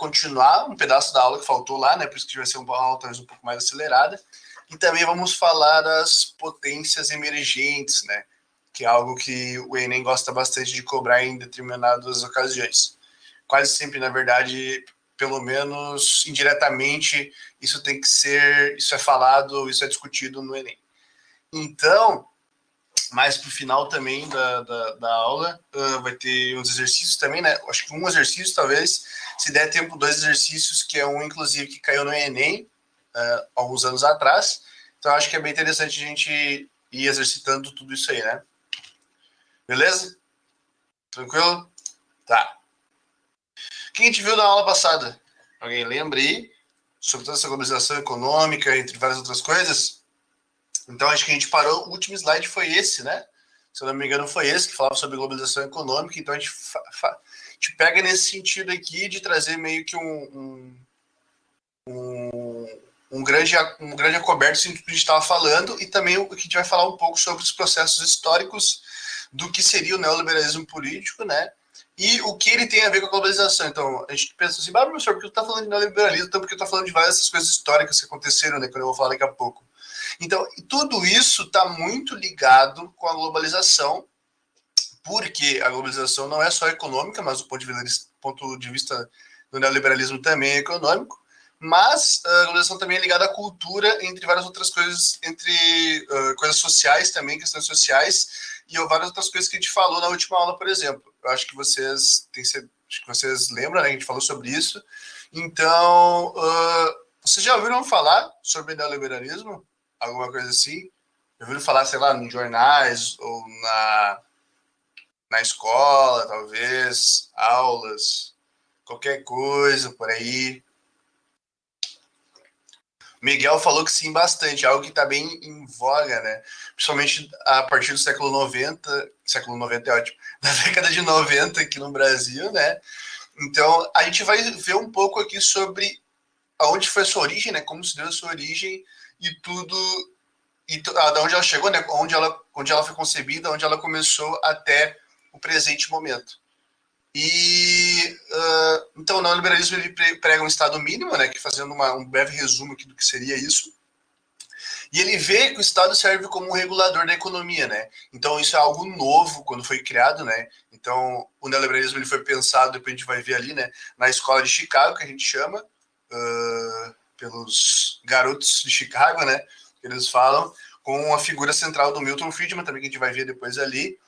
continuar um pedaço da aula que faltou lá, né? Por isso que vai ser uma aula talvez um pouco mais acelerada. E também vamos falar das potências emergentes, né? Que é algo que o Enem gosta bastante de cobrar em determinadas ocasiões. Quase sempre, na verdade, pelo menos indiretamente, isso é falado, isso é discutido no Enem. Então, mais para o final também da aula, vai ter uns exercícios também, né? Acho que um exercício, talvez, se der tempo, 2 exercícios, que é um, inclusive, que caiu no Enem, alguns anos atrás. Então, acho que é bem interessante a gente ir exercitando tudo isso aí, né? Beleza? Tranquilo? Tá. O que a gente viu na aula passada? Alguém lembra aí? Sobre toda essa globalização econômica, entre várias outras coisas? Então, acho que a gente parou, o último slide foi esse, né? Se eu não me engano, foi esse, que falava sobre globalização econômica. Então, a gente pega nesse sentido aqui de trazer meio que um grande acoberto do que a gente estava falando, e também o que a gente vai falar um pouco sobre os processos históricos do que seria o neoliberalismo político, né? E o que ele tem a ver com a globalização. Então, a gente pensa assim, professor, por que tu está falando de neoliberalismo? Então, porque eu estou falando de várias dessas coisas históricas que aconteceram, né? Quando eu vou falar daqui a pouco. Então, tudo isso está muito ligado com a globalização, porque a globalização não é só econômica, mas do ponto de vista do neoliberalismo também é econômico, mas a globalização também é ligada à cultura, entre várias outras coisas, entre coisas sociais também, questões sociais, e várias outras coisas que a gente falou na última aula, por exemplo. Eu acho que vocês lembram, né? A gente falou sobre isso. Então, vocês já ouviram falar sobre neoliberalismo? Alguma coisa assim? Já ouviram falar, sei lá, em jornais ou na escola, talvez, aulas, qualquer coisa por aí? Miguel falou que sim, bastante, algo que está bem em voga, né? Principalmente a partir do século 90, século 90 é ótimo, da década de 90 aqui no Brasil, né? Então, a gente vai ver um pouco aqui sobre aonde foi a sua origem, né? Como se deu a sua origem e tudo, da onde ela chegou, né? Onde ela foi concebida, onde ela começou até o presente momento. E então o neoliberalismo ele prega um Estado mínimo, né? Que fazendo um breve resumo aqui do que seria isso. E ele vê que o Estado serve como um regulador da economia, né? Então isso é algo novo quando foi criado, né? Então o neoliberalismo ele foi pensado, depois a gente vai ver ali, né? Na escola de Chicago, que a gente chama, pelos garotos de Chicago, né? Que eles falam, com a figura central do Milton Friedman, também que a gente vai ver depois ali.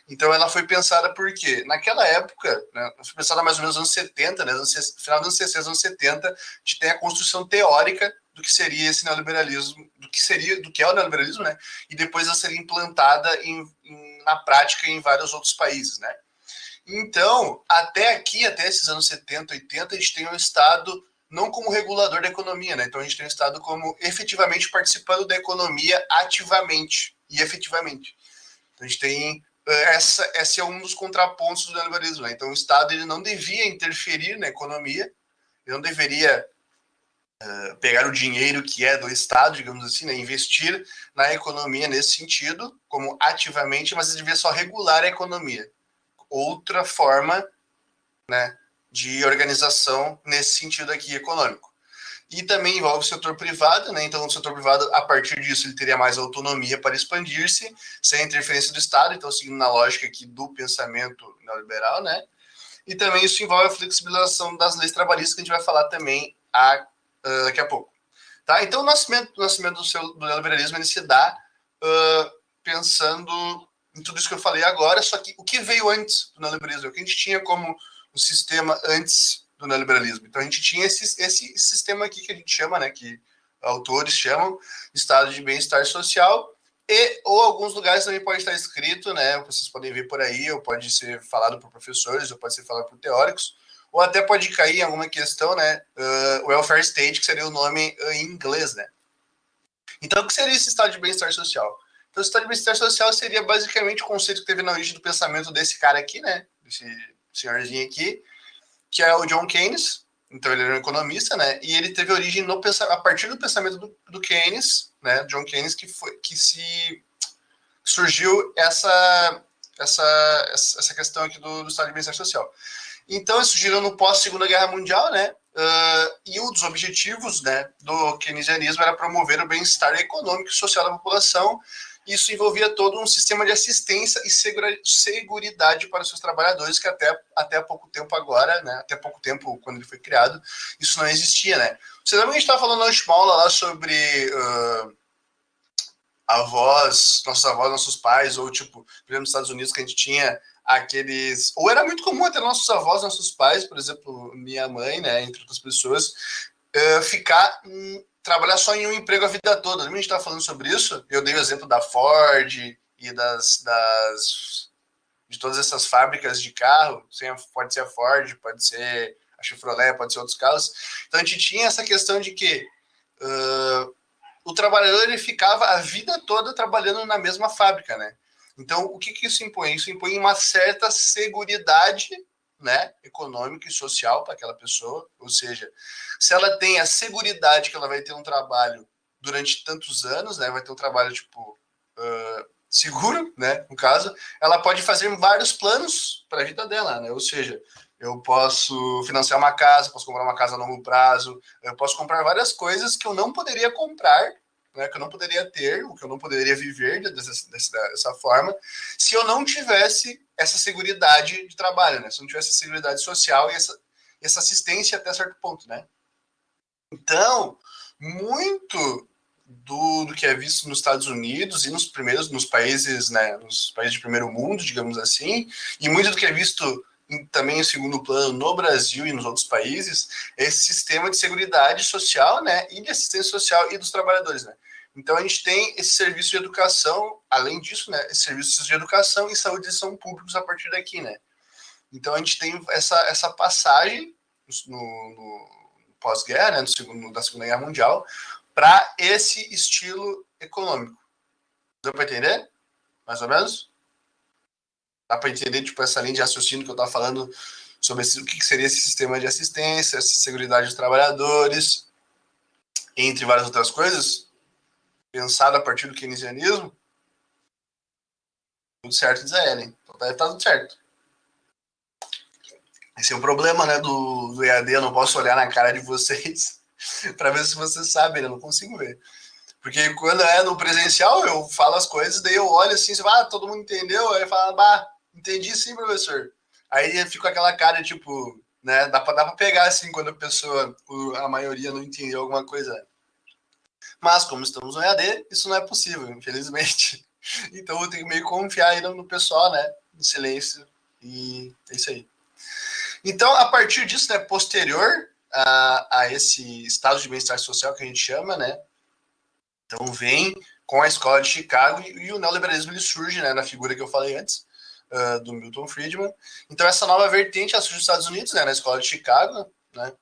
Então ela foi pensada porque, naquela época, né, foi pensada mais ou menos nos anos 70, né, final dos anos 60, anos 70, a gente tem a construção teórica do que seria esse neoliberalismo, do que é o neoliberalismo, né, e depois ela seria implantada na prática em vários outros países, né. Então, até esses anos 70, 80, a gente tem um Estado não como regulador da economia, né, então a gente tem um Estado como efetivamente participando da economia ativamente e efetivamente. Então a gente tem esse é um dos contrapontos do neoliberalismo, né? Então o Estado ele não devia interferir na economia, ele não deveria pegar o dinheiro que é do Estado, digamos assim, né? Investir na economia nesse sentido, como ativamente, mas ele devia só regular a economia. Outra forma, né, de organização nesse sentido aqui econômico. E também envolve o setor privado, né? Então, o setor privado, a partir disso, ele teria mais autonomia para expandir-se, sem interferência do Estado, então, seguindo na lógica aqui do pensamento neoliberal, né? E também isso envolve a flexibilização das leis trabalhistas, que a gente vai falar também daqui a pouco. Tá? Então, o nascimento do neoliberalismo ele se dá pensando em tudo isso que eu falei agora, só que o que veio antes do neoliberalismo? O que a gente tinha como o sistema antes do neoliberalismo. Então a gente tinha esse sistema aqui que a gente chama, né, que autores chamam estado de bem-estar social, ou alguns lugares também pode estar escrito, né, vocês podem ver por aí, ou pode ser falado por professores, ou pode ser falado por teóricos, ou até pode cair em alguma questão, né, welfare state, que seria o nome em inglês, né. Então o que seria esse estado de bem-estar social? Então o estado de bem-estar social seria basicamente o conceito que teve na origem do pensamento desse cara aqui, né, desse senhorzinho aqui, que é o John Keynes. Então ele era um economista, né? E ele teve origem a partir do pensamento do Keynes, né? John Keynes, que surgiu essa questão aqui do estado de bem-estar social. Então eles surgiram no pós Segunda Guerra Mundial, né? E um dos objetivos, né, do keynesianismo era promover o bem-estar econômico e social da população. Isso envolvia todo um sistema de assistência e seguridade para os seus trabalhadores, que até pouco tempo agora, né, até pouco tempo, quando ele foi criado, isso não existia, né? Você lembra que a gente estava falando antes, Paula, lá sobre nossos avós, nossos pais, ou tipo, por exemplo, nos Estados Unidos, que a gente tinha aqueles... Ou era muito comum até nossos avós, nossos pais, por exemplo, minha mãe, né, entre outras pessoas, trabalhar só em um emprego a vida toda. A gente estava falando sobre isso, eu dei o exemplo da Ford e de todas essas fábricas de carro, pode ser a Ford, pode ser a Chevrolet, pode ser outros carros. Então a gente tinha essa questão de que o trabalhador ele ficava a vida toda trabalhando na mesma fábrica, né? Então, o que isso impõe? Isso impõe uma certa seguridade, né, econômica e social para aquela pessoa, ou seja, se ela tem a seguridade que ela vai ter um trabalho durante tantos anos, né, vai ter um trabalho, tipo, seguro, né, no caso, ela pode fazer vários planos para a vida dela, né, ou seja, eu posso financiar uma casa, posso comprar uma casa a longo prazo, eu posso comprar várias coisas que eu não poderia comprar, né, que eu não poderia ter, o que eu não poderia viver dessa forma, se eu não tivesse essa seguridade de trabalho, né, se eu não tivesse essa seguridade social e essa assistência até certo ponto, né. Então, muito do que é visto nos Estados Unidos e nos países, né, nos países de primeiro mundo, digamos assim, e muito do que é visto também em segundo plano no Brasil e nos outros países, esse sistema de seguridade social, né, e de assistência social e dos trabalhadores, né. Então a gente tem esse serviço de educação, além disso, né, esses serviços de educação e saúde são públicos a partir daqui, né. Então a gente tem essa passagem no pós-guerra, né, da Segunda Guerra Mundial, para esse estilo econômico. Deu para entender? Mais ou menos? Dá para entender, tipo, essa linha de raciocínio que eu estava falando sobre o que seria esse sistema de assistência, essa seguridade dos trabalhadores, entre várias outras coisas, pensado a partir do keynesianismo? Tudo certo, diz a Ellen. Então tá tudo certo. Esse é o problema, né, do EAD, eu não posso olhar na cara de vocês para ver se vocês sabem, eu não consigo ver. Porque quando é no presencial, eu falo as coisas, daí eu olho assim, todo mundo entendeu? Aí fala, entendi sim, professor. Aí eu fico com aquela cara, tipo, né, dá pra pegar assim, quando a maioria não entendeu alguma coisa. Mas, como estamos no EAD, isso não é possível, infelizmente. Então eu tenho que meio que confiar aí no pessoal, né, no silêncio, e é isso aí. Então, a partir disso, né, posterior a esse estado de bem-estar social que a gente chama, né, então vem com a escola de Chicago e o neoliberalismo ele surge, né, na figura que eu falei antes, do Milton Friedman. Então essa nova vertente ela surge nos Estados Unidos, né, na escola de Chicago, né,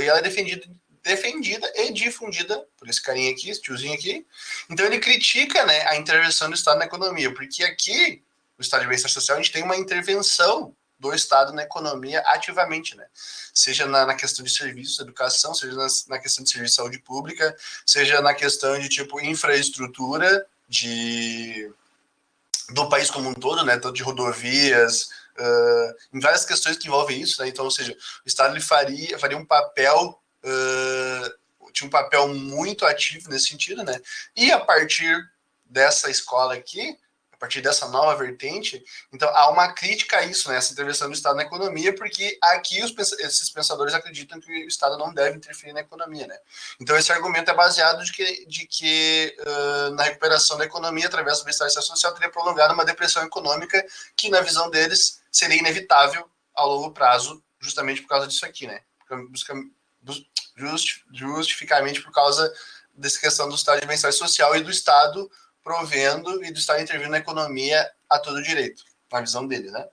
e ela é defendida e difundida por esse carinha aqui, esse tiozinho aqui. Então ele critica, né, a intervenção do Estado na economia, porque aqui, no Estado de Bem-Estar Social, a gente tem uma intervenção do Estado na economia ativamente, né? Seja na questão de serviços, educação, seja na questão de serviço de saúde pública, seja na questão de, tipo, infraestrutura do país como um todo, né? Tanto de rodovias, em várias questões que envolvem isso, né? Então, ou seja, o Estado ele faria um papel, tinha um papel muito ativo nesse sentido, né? E a partir dessa escola aqui, a partir dessa nova vertente, então há uma crítica a isso, né? Essa intervenção do Estado na economia, porque aqui esses pensadores acreditam que o Estado não deve interferir na economia, né? Então esse argumento é baseado de que na recuperação da economia, através do bem-estar social, teria prolongado uma depressão econômica que, na visão deles, seria inevitável ao longo prazo, justamente por causa disso aqui, né? Justificamente por causa dessa questão do estado de bem-estar social e do Estado provendo e do Estado intervindo na economia a todo direito, na visão dele, né?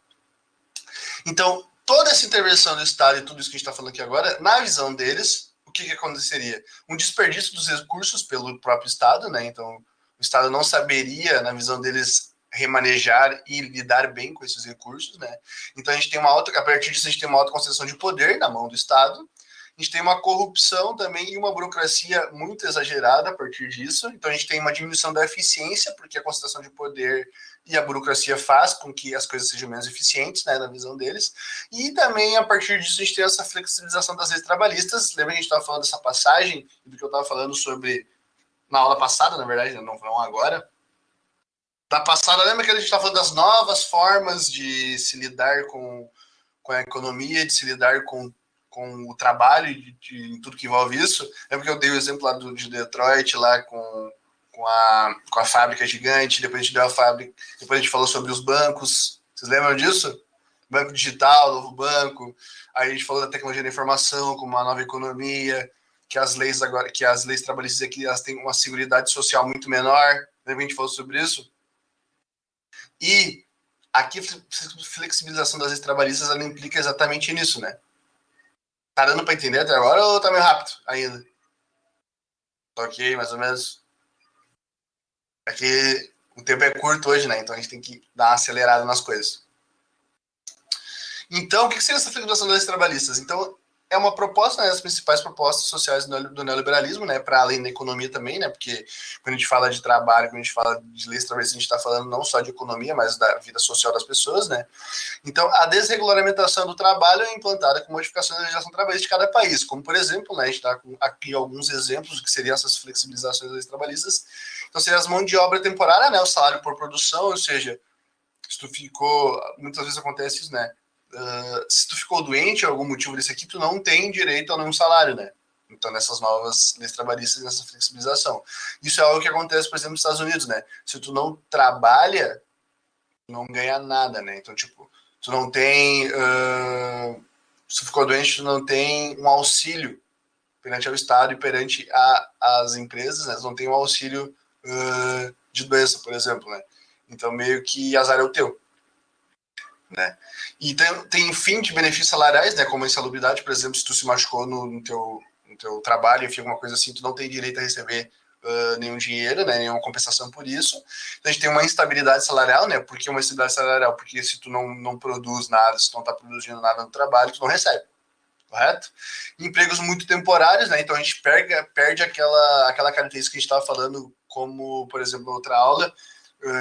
Então, toda essa intervenção do Estado e tudo isso que a gente está falando aqui agora, na visão deles, o que aconteceria? Um desperdício dos recursos pelo próprio Estado, né? Então, o Estado não saberia, na visão deles, remanejar e lidar bem com esses recursos, né? Então, a partir disso, a gente tem uma autoconcentração de poder na mão do Estado. A gente tem uma corrupção também e uma burocracia muito exagerada a partir disso. Então, a gente tem uma diminuição da eficiência, porque a concentração de poder e a burocracia faz com que as coisas sejam menos eficientes, né, na visão deles. E também, a partir disso, a gente tem essa flexibilização das leis trabalhistas. Lembra que a gente estava falando dessa passagem, do que eu estava falando sobre, na aula passada, na verdade, não agora. Da passada, lembra que a gente estava falando das novas formas de se lidar com a economia, de se lidar com o trabalho, de tudo que envolve isso. Lembra que eu dei o exemplo lá de Detroit, lá com a fábrica gigante, depois a gente deu a fábrica, depois a gente falou sobre os bancos. Vocês lembram disso? Banco digital, novo banco. Aí a gente falou da tecnologia da informação, como uma nova economia, que as leis trabalhistas aqui elas têm uma seguridade social muito menor. Lembra que a gente falou sobre isso? E aqui a flexibilização das leis trabalhistas ela implica exatamente nisso, né? Tá dando para entender até agora ou tá meio rápido ainda? Ok, mais ou menos. É que o tempo é curto hoje, né? Então a gente tem que dar uma acelerada nas coisas. Então, o que seria essa flexibilização das leis trabalhistas? Então, é uma proposta, né, das principais propostas sociais do neoliberalismo, né, para além da economia também, né, porque quando a gente fala de trabalho, quando a gente fala de leis trabalhistas, a gente está falando não só de economia, mas da vida social das pessoas, né. Então, a desregulamentação do trabalho é implantada com modificações da legislação trabalhista de cada país, como, por exemplo, né, a gente está aqui alguns exemplos do que seriam essas flexibilizações das leis trabalhistas. Então, seria as mãos de obra temporária, né, o salário por produção, ou seja, se tu ficou, muitas vezes acontece isso, né, se tu ficou doente por algum motivo desse aqui, tu não tem direito a nenhum salário, né? Então, nessas novas leis trabalhistas, nessa flexibilização. Isso é algo que acontece, por exemplo, nos Estados Unidos, né? Se tu não trabalha, tu não ganha nada, né? Então, tipo, tu não tem... se tu ficou doente, tu não tem um auxílio perante ao Estado e perante as empresas, né? Tu não tem um auxílio de doença, por exemplo, né? Então, meio que azar é o teu. Né? E tem fim de benefícios salariais, né, como a insalubridade, por exemplo, se tu se machucou no teu trabalho, enfim, alguma coisa assim, tu não tem direito a receber nenhum dinheiro, né, nenhuma compensação por isso. Então a gente tem uma instabilidade salarial, né, por que uma instabilidade salarial? Porque se tu não produz nada, se tu não está produzindo nada no trabalho, tu não recebe, correto? Empregos muito temporários, né, então a gente perde aquela característica que a gente estava falando, como, por exemplo, outra aula,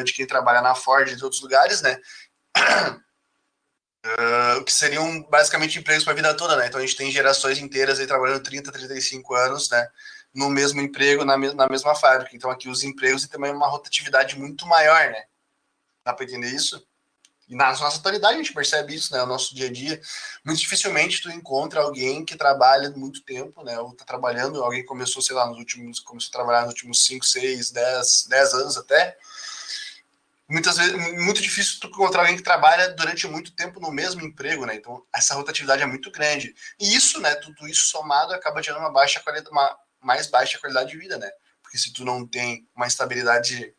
de quem trabalha na Ford e de outros lugares, né, que seriam basicamente empregos para a vida toda, né? Então a gente tem gerações inteiras aí trabalhando 30, 35 anos, né? No mesmo emprego, na mesma fábrica. Então aqui os empregos têm também uma rotatividade muito maior, né? Dá para entender isso? E na nossa atualidade a gente percebe isso, né? No nosso dia a dia. Muito dificilmente tu encontra alguém que trabalha muito tempo, né? Ou tá trabalhando, alguém começou, sei lá, começou a trabalhar nos últimos 5, 6, 10 anos até. Muitas vezes, muito difícil tu encontrar alguém que trabalha durante muito tempo no mesmo emprego, né? Então, essa rotatividade é muito grande. E isso, né, tudo isso somado acaba gerando uma mais baixa qualidade de vida, né? Porque se tu não tem uma estabilidade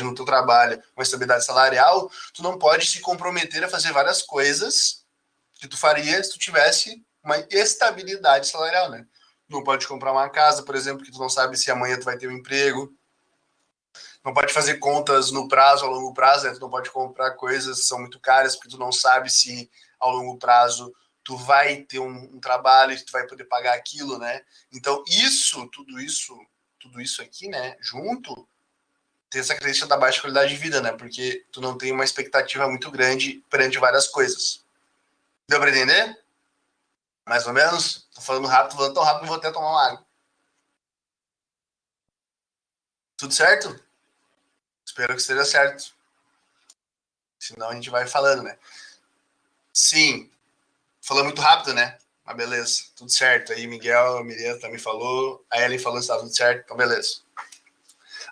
no teu trabalho, uma estabilidade salarial, tu não pode se comprometer a fazer várias coisas que tu faria se tu tivesse uma estabilidade salarial, né? Tu não pode comprar uma casa, por exemplo, que tu não sabe se amanhã tu vai ter um emprego. Não pode fazer contas no prazo, a longo prazo, né? Tu não pode comprar coisas que são muito caras, porque tu não sabe se ao longo prazo tu vai ter um trabalho e tu vai poder pagar aquilo, né? Então, tudo isso aqui, né, junto, tem essa característica da baixa qualidade de vida, né? Porque tu não tem uma expectativa muito grande perante várias coisas. Deu para entender? Mais ou menos? Tô falando tão rápido, vou até tomar uma água. Tudo certo? Espero que esteja certo. Senão a gente vai falando, né? Sim. Falou muito rápido, né? Mas beleza, tudo certo. Aí a Miriam também falou, a Ellen falou que estava tudo certo, então beleza.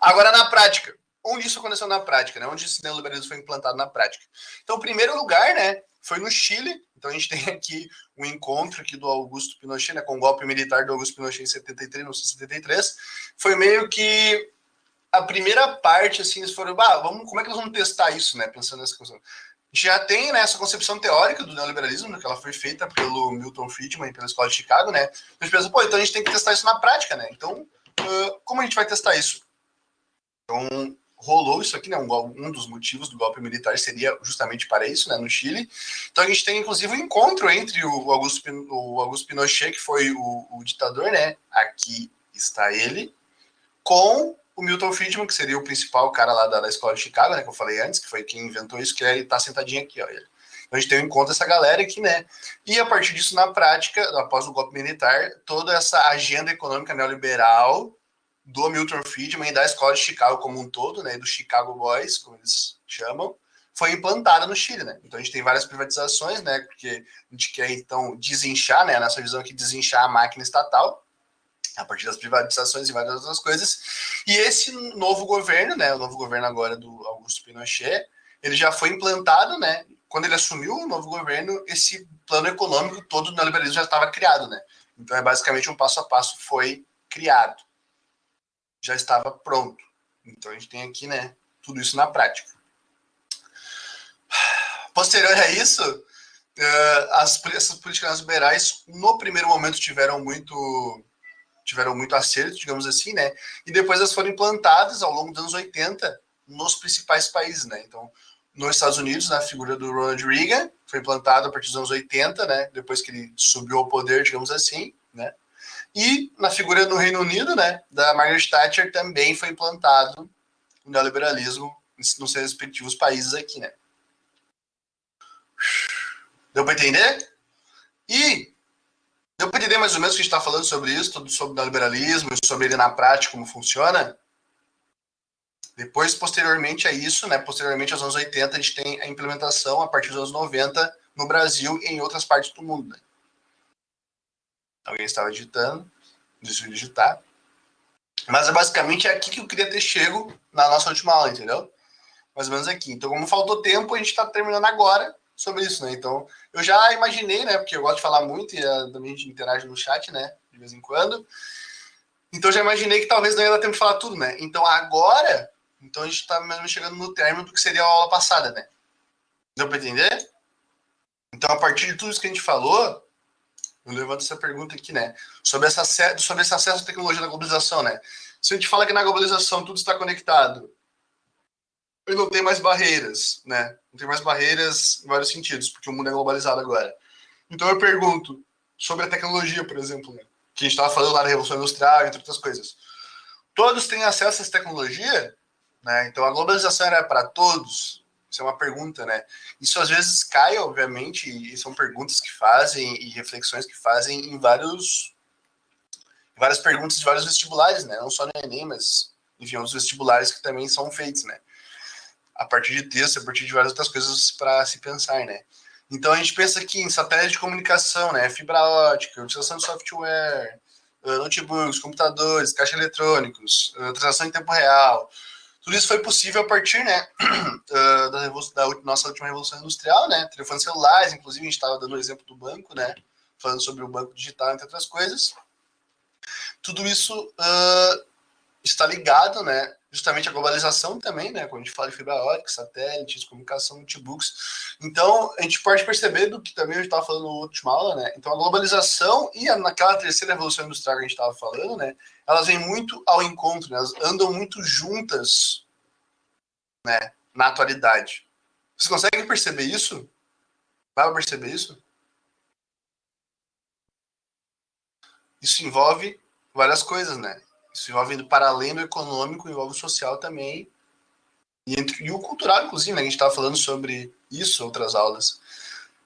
Agora na prática. Onde isso aconteceu na prática, né? Onde esse neoliberalismo foi implantado na prática? Então, o primeiro lugar, né, foi no Chile. Então, a gente tem aqui o encontro aqui do Augusto Pinochet, né, com o golpe militar do Augusto Pinochet em 73, 1973. Foi meio que a primeira parte, assim, eles foram, como é que nós vamos testar isso, né? Pensando nessa questão. A gente já tem, né, essa concepção teórica do neoliberalismo, né, que ela foi feita pelo Milton Friedman e pela Escola de Chicago, né? A gente pensa, então a gente tem que testar isso na prática, né? Então, como a gente vai testar isso? Então, rolou isso aqui, né? Um dos motivos do golpe militar seria justamente para isso, né? No Chile. Então a gente tem, inclusive, um encontro entre o Augusto Pinochet, que foi o ditador, né? Aqui está ele, com o Milton Friedman, que seria o principal cara lá da escola de Chicago, né? Que eu falei antes, que foi quem inventou isso, que ele tá sentadinho aqui, ó. Ele. Então a gente tem um encontro dessa galera aqui, né? E a partir disso, na prática, após o golpe militar, toda essa agenda econômica neoliberal do Milton Friedman e da escola de Chicago como um todo, né? Do Chicago Boys, como eles chamam, foi implantada no Chile, né? Então a gente tem várias privatizações, né? Porque a gente quer, então, desinchar, né? Nessa visão aqui, desinchar a máquina estatal, a partir das privatizações e várias outras coisas. E esse novo governo, né? O novo governo agora do Augusto Pinochet, ele já foi implantado, né? Quando ele assumiu o novo governo, esse plano econômico todo do neoliberalismo já estava criado, né? Então, é basicamente um passo a passo foi criado. Já estava pronto. Então, a gente tem aqui, né, tudo isso na prática. Posterior a isso, essas políticas liberais, no primeiro momento, tiveram muito acerto, digamos assim, né? E depois elas foram implantadas ao longo dos anos 80 nos principais países, né? Então, nos Estados Unidos, na figura do Ronald Reagan, foi implantado a partir dos anos 80, né? Depois que ele subiu ao poder, digamos assim, né? E na figura do Reino Unido, né? Da Margaret Thatcher, também foi implantado o neoliberalismo nos seus respectivos países aqui, né? Deu para entender? E deu para entender mais ou menos o que a gente está falando sobre isso, tudo sobre o neoliberalismo, sobre ele na prática, como funciona? Depois, posteriormente a isso, né, posteriormente aos anos 80, a gente tem a implementação a partir dos anos 90 no Brasil e em outras partes do mundo. Né? Alguém estava digitando, decidiu digitar. Mas basicamente é aqui que eu queria ter chego na nossa última aula, entendeu? Mais ou menos aqui. Então, como faltou tempo, a gente está terminando agora sobre isso, né? Então, eu já imaginei, né? Porque eu gosto de falar muito e também a gente interage no chat, né? De vez em quando. Então, já imaginei que talvez não ia dar tempo de falar tudo, né? Então, agora, a gente está mesmo chegando no término do que seria a aula passada, né? Deu para entender? Então, a partir de tudo isso que a gente falou, eu levanto essa pergunta aqui, né? Sobre esse acesso à tecnologia da globalização, né? Se a gente fala que na globalização tudo está conectado, e não tem mais barreiras, né? Não tem mais barreiras em vários sentidos, porque o mundo é globalizado agora. Então eu pergunto sobre a tecnologia, por exemplo, né? Que a gente estava falando lá da Revolução Industrial, entre outras coisas. Todos têm acesso a essa tecnologia? Né? Então a globalização era para todos? Isso é uma pergunta, né? Isso às vezes cai, obviamente, e são perguntas que fazem e reflexões que fazem em várias perguntas de vários vestibulares, né? Não só no Enem, mas, enfim, outros vestibulares que também são feitos, né? A partir de texto, a partir de várias outras coisas para se pensar, né? Então a gente pensa aqui em satélite de comunicação, né? Fibra ótica, utilização de software, notebooks, computadores, caixas eletrônicos, transação em tempo real. Tudo isso foi possível a partir, né, da nossa última revolução industrial, né? Telefones celulares, inclusive a gente estava dando o exemplo do banco, né? Falando sobre o banco digital, entre outras coisas. Tudo isso está ligado, né, justamente a globalização também, né, quando a gente fala de fibra ótica, satélites, comunicação, notebooks. Então, a gente pode perceber do que também a gente estava falando na última aula, né, então a globalização e naquela terceira revolução industrial que a gente estava falando, né, elas vêm muito ao encontro, né, elas andam muito juntas, né, na atualidade. Vocês conseguem perceber isso? Vai perceber isso? Isso envolve várias coisas, né? Isso envolve, para além do econômico, envolve o social também. E o cultural, inclusive, né? A gente estava falando sobre isso em outras aulas.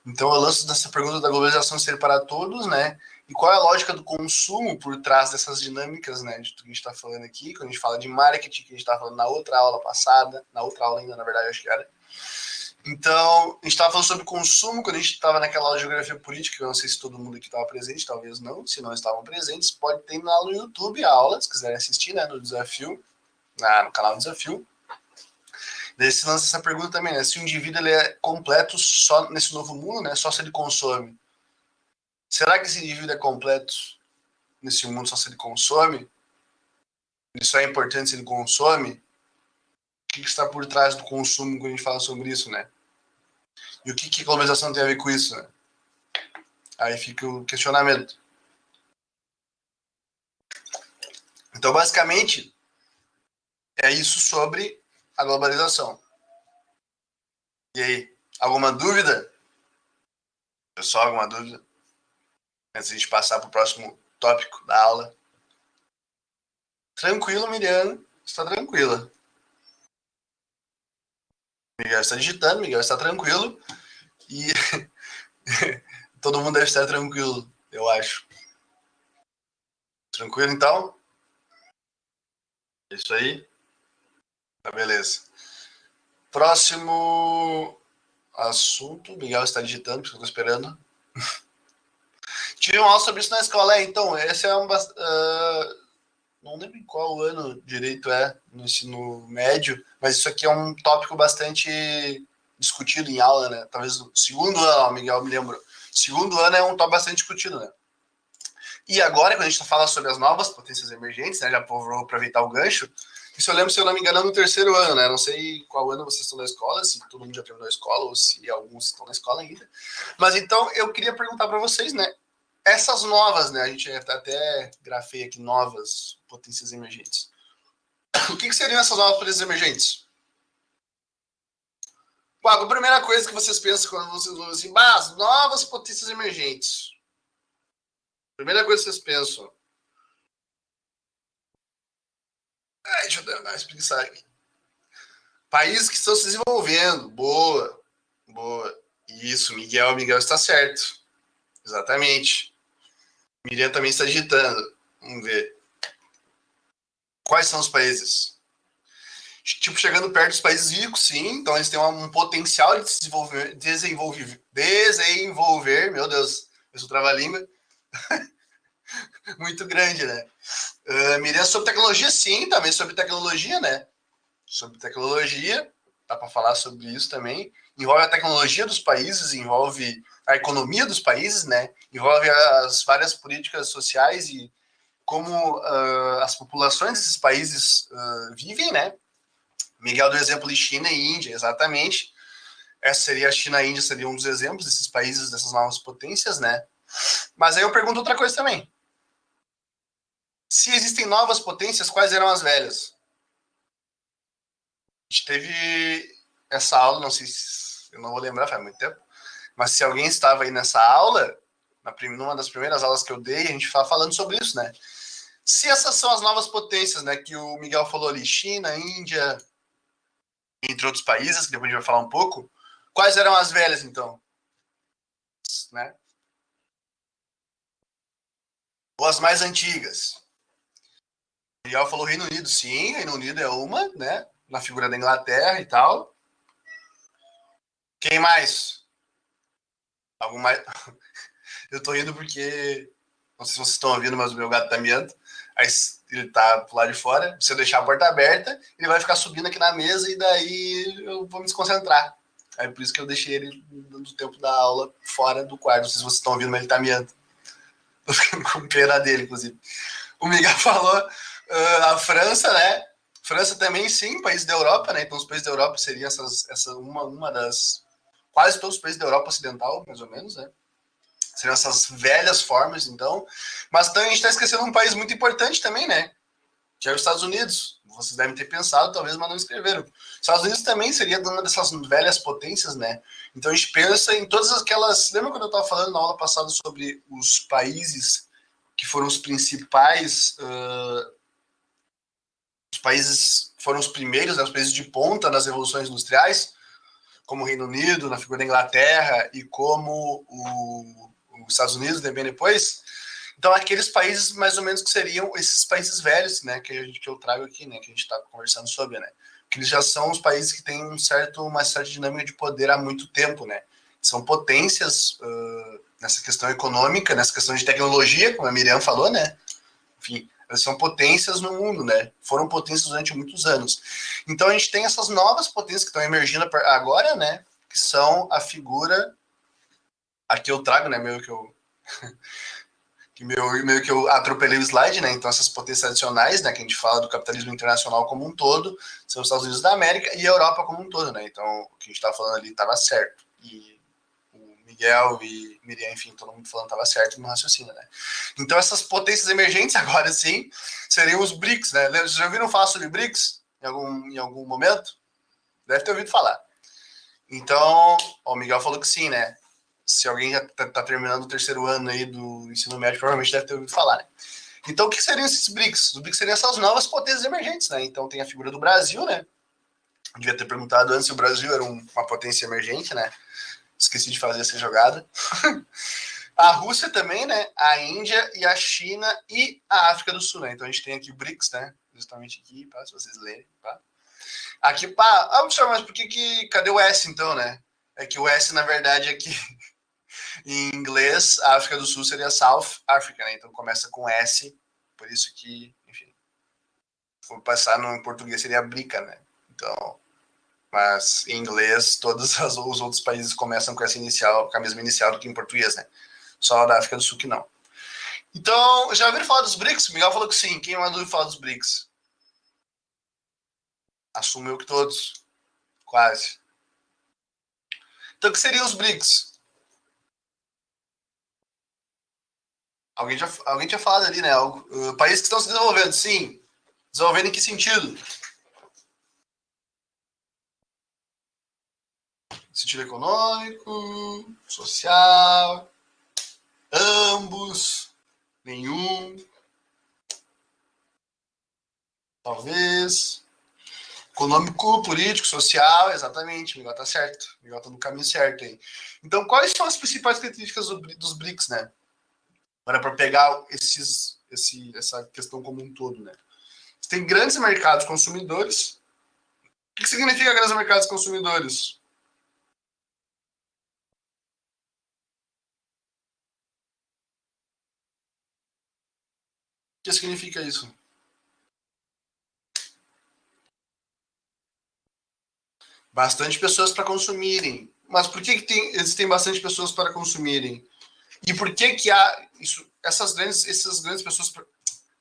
Então, eu lanço dessa pergunta da globalização ser para todos, né? E qual é a lógica do consumo por trás dessas dinâmicas, né? De tudo que a gente está falando aqui, quando a gente fala de marketing, que a gente estava falando na outra aula passada, na outra aula ainda, na verdade, acho que era. Então, a gente estava falando sobre consumo, quando a gente estava naquela aula de geografia política, que eu não sei se todo mundo aqui estava presente, talvez não, se não estavam presentes, pode ter lá no YouTube a aula, se quiserem assistir, né? No Desafio, no canal Desafio. Daí se lança essa pergunta também, né? Se o indivíduo ele é completo só nesse novo mundo, né? Só se ele consome. Será que esse indivíduo é completo nesse mundo só se ele consome? Ele só é importante se ele consome? O que está por trás do consumo quando a gente fala sobre isso, né? E o que a globalização tem a ver com isso, né? Aí fica o questionamento. Então, basicamente, é isso sobre a globalização. E aí, alguma dúvida? Pessoal, alguma dúvida? Antes de a gente passar para o próximo tópico da aula. Tranquilo, Miriam. Está tranquila. Miguel está digitando, Miguel está tranquilo. E todo mundo deve estar tranquilo, eu acho. Tranquilo, então? É isso aí? Tá, beleza. Próximo assunto. Miguel está digitando, porque eu estou esperando. Tive uma aula sobre isso na escola. Então, esse é um... não lembro em qual ano direito é no ensino médio, mas isso aqui é um tópico bastante discutido em aula, né? Talvez no segundo ano, Miguel me lembrou. Segundo ano é um tópico bastante discutido, né? E agora, quando a gente fala sobre as novas potências emergentes, né? Já vou aproveitar o gancho. Isso eu lembro, se eu não me engano, no terceiro ano, né? Não sei qual ano vocês estão na escola, se todo mundo já terminou a escola ou se alguns estão na escola ainda. Mas então eu queria perguntar para vocês, né? Essas novas, né? A gente até grafei aqui novas potências emergentes. O que seriam essas novas potências emergentes? Qual a primeira coisa que vocês pensam quando vocês vão assim, as novas potências emergentes? Primeira coisa que vocês pensam. Deixa eu dar uma explicação aqui. Países que estão se desenvolvendo. Boa. Boa. Isso, Miguel está certo. Exatamente. Miriam também está digitando. Vamos ver. Quais são os países? Tipo, chegando perto dos países ricos, sim. Então, eles têm um potencial de se desenvolver, meu Deus, eu sou trava-língua, muito grande, né? Miriam, sobre tecnologia, sim, também sobre tecnologia, né? Sobre tecnologia, dá para falar sobre isso também. Envolve a tecnologia dos países, envolve a economia dos países, né? Envolve as várias políticas sociais e como as populações desses países vivem, né? Miguel deu exemplo de China e Índia, exatamente. Essa seria a China e a Índia, seria um dos exemplos desses países, dessas novas potências, né? Mas aí eu pergunto outra coisa também. Se existem novas potências, quais eram as velhas? A gente teve essa aula, não sei se eu não vou lembrar, faz muito tempo, mas se alguém estava aí nessa aula, numa das primeiras aulas que eu dei, a gente estava falando sobre isso, né? Se essas são as novas potências, né, que o Miguel falou ali, China, Índia, entre outros países, que depois a gente vai falar um pouco, quais eram as velhas, então? Né? Ou as mais antigas? O Miguel falou Reino Unido, sim, Reino Unido é uma, né? Na figura da Inglaterra e tal. Quem mais? Algum mais? Eu tô rindo porque não sei se vocês estão ouvindo, mas o meu gato tá miando. Aí ele tá pro lado de fora. Se eu deixar a porta aberta, ele vai ficar subindo aqui na mesa e daí eu vou me desconcentrar. Aí por isso que eu deixei ele no tempo da aula fora do quarto. Não sei se vocês estão ouvindo, mas ele tá miando. Tô ficando com pena dele, inclusive. O Miguel falou a França, né? França também, sim, país da Europa, né? Então os países da Europa seriam uma das... Quase todos os países da Europa Ocidental, mais ou menos, né? Seriam essas velhas formas, então. Mas também a gente está esquecendo um país muito importante também, né? Que é os Estados Unidos. Vocês devem ter pensado, talvez, mas não escreveram. Os Estados Unidos também seria uma dessas velhas potências, né? Então a gente pensa em todas aquelas... Lembra quando eu estava falando na aula passada sobre os países que foram os principais... os países foram os primeiros, né, os países de ponta nas revoluções industriais, como o Reino Unido, na figura da Inglaterra, e como os Estados Unidos bem depois. Então, aqueles países mais ou menos que seriam esses países velhos, né, que eu trago aqui, né, que a gente está conversando sobre, né, que eles já são os países que têm uma certa dinâmica de poder há muito tempo, né, são potências nessa questão econômica, nessa questão de tecnologia, como a Miriam falou, né, enfim, elas são potências no mundo, né, foram potências durante muitos anos. Então, a gente tem essas novas potências que estão emergindo agora, né, que são a figura, aqui eu trago, né, meio que eu atropelei o slide, né? Então, essas potências adicionais, né, que a gente fala do capitalismo internacional como um todo, são os Estados Unidos da América e a Europa como um todo, né? Então, o que a gente estava falando ali estava certo. E o Miguel e Miriam, enfim, todo mundo falando estava certo no raciocínio, né? Então, essas potências emergentes, agora sim, seriam os BRICS, né? Vocês já ouviram falar sobre BRICS em algum momento? Deve ter ouvido falar. Então, ó, o Miguel falou que sim, né? Se alguém já tá terminando o terceiro ano aí do ensino médio, provavelmente deve ter ouvido falar, né? Então, o que seriam esses BRICS? Os BRICS seriam essas novas potências emergentes, né? Então, tem a figura do Brasil, né? Eu devia ter perguntado antes se o Brasil era uma potência emergente, né? Esqueci de fazer essa jogada. A Rússia também, né? A Índia e a China e a África do Sul, né? Então, a gente tem aqui o BRICS, né? Justamente aqui, tá? Se vocês lerem, tá? Aqui, pá, professor, mas por que, cadê o S então, né? É que o S, na verdade, aqui em inglês, a África do Sul seria South Africa, né? Então começa com S, por isso que, enfim, se for passar no português seria Brica, né? Então, mas em inglês, todos os outros países começam com essa inicial, com a mesma inicial do que em português, né? Só da África do Sul que não. Então, já ouviram falar dos BRICS? O Miguel falou que sim. Quem mandou falar dos BRICS? Assumo eu que todos. Quase. Então, o que seriam os BRICS? Alguém tinha falado ali, né? Países que estão se desenvolvendo, sim. Desenvolvendo em que sentido? Sentido econômico, social, ambos, nenhum, talvez. Econômico, político, social, exatamente. O Miguel tá certo. O Miguel tá no caminho certo aí. Então, quais são as principais características dos BRICS, né? Para pegar essa questão como um todo, né? Você tem grandes mercados consumidores. O que significa grandes mercados consumidores? O que significa isso? Bastante pessoas para consumirem. Mas por que existem bastante pessoas para consumirem? E por que há isso, essas grandes pessoas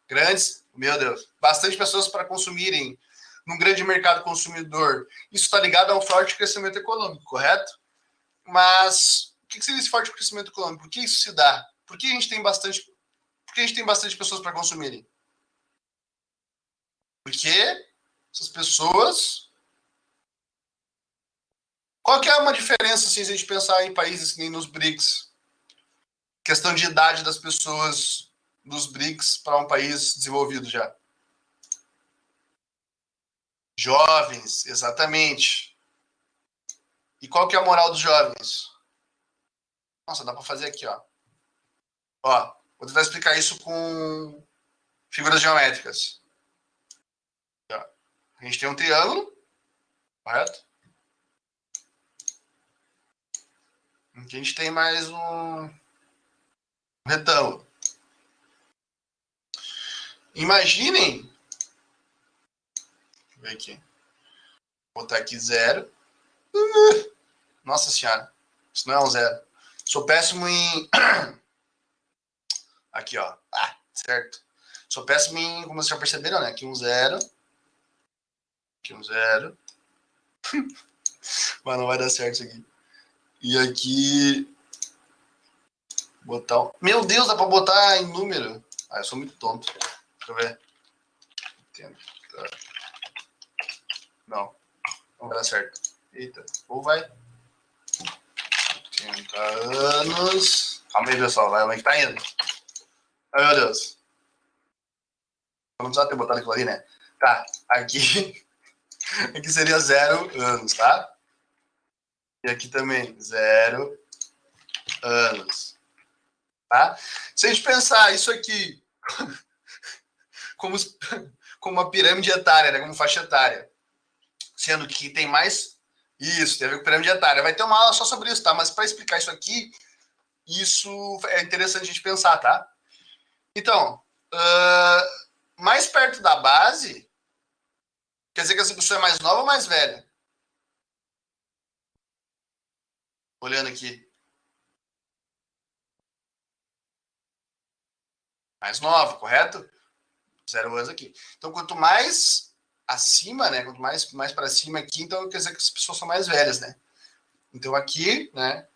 grandes, meu Deus, bastante pessoas para consumirem num grande mercado consumidor? Isso está ligado a um forte crescimento econômico, correto? Mas o que seria esse forte crescimento econômico? Por que isso se dá? Por que a gente tem bastante pessoas para consumirem? Porque essas pessoas. Qual que é uma diferença assim, se a gente pensar em países que nem nos BRICS? Questão de idade das pessoas dos BRICS para um país desenvolvido já. Jovens, exatamente. E qual que é a moral dos jovens? Nossa, dá para fazer aqui, ó. Ó, vou tentar explicar isso com figuras geométricas. Ó, a gente tem um triângulo, correto? Aqui a gente tem mais um retângulo. Imaginem. Deixa eu ver aqui. Vou botar aqui 0. Nossa senhora. Isso não é um 0. Sou péssimo em. Aqui, ó. Ah, certo. Sou péssimo em. Como vocês já perceberam, né? Aqui um 0. Aqui um 0. Mas não vai dar certo isso aqui. E aqui. Botar. Meu Deus, dá pra botar em número. Ah, eu sou muito tonto. Deixa eu ver. Não. Não vai dar certo. Eita. Ou vai. 80 anos. Calma aí, pessoal. Vai, onde é que tá indo? Ai, meu Deus. Eu não precisava ter botado aquilo ali, né? Tá. Aqui. Aqui seria 0 anos, tá? E aqui também. 0 anos. Tá? Se a gente pensar isso aqui como, como uma pirâmide etária, né? Como faixa etária. Sendo que tem mais. Isso, tem a ver com pirâmide etária. Vai ter uma aula só sobre isso, tá? Mas para explicar isso aqui, isso é interessante a gente pensar, tá? Então, mais perto da base, quer dizer que essa pessoa é mais nova ou mais velha? Olhando aqui. Mais nova, correto? 0 anos aqui. Então, quanto mais acima, né? Quanto mais para cima aqui, então quer dizer que as pessoas são mais velhas, né? Então aqui, né?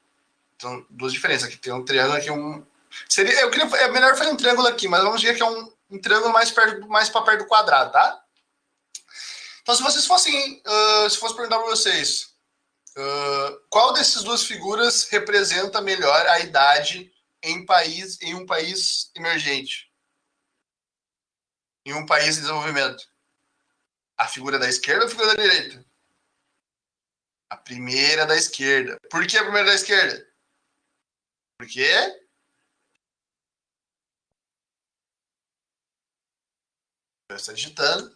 Então, duas diferenças. Aqui tem um triângulo, aqui um. Seria, é melhor fazer um triângulo aqui, mas vamos dizer que é um triângulo mais para perto do quadrado, tá? Então, se vocês fossem, se fosse perguntar para vocês, qual dessas duas figuras representa melhor a idade em um país emergente, em um país em desenvolvimento? A figura da esquerda ou a figura da direita? A primeira da esquerda. Por que a primeira da esquerda? Porque está digitando.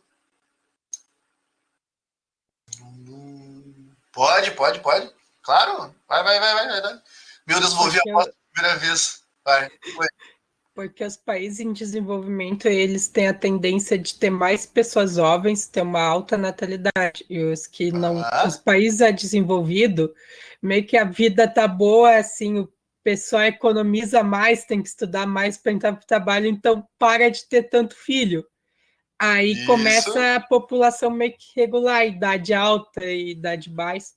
Pode. Claro. Vai. Meu Deus, vou ouvir a voz pela primeira vez. Vai. Porque os países em desenvolvimento, eles têm a tendência de ter mais pessoas jovens, ter uma alta natalidade. E os que não, os países desenvolvidos, meio que a vida tá boa, assim, o pessoal economiza mais, tem que estudar mais para entrar para o trabalho, então para de ter tanto filho. Aí começa a população meio que regular, idade alta e idade baixa.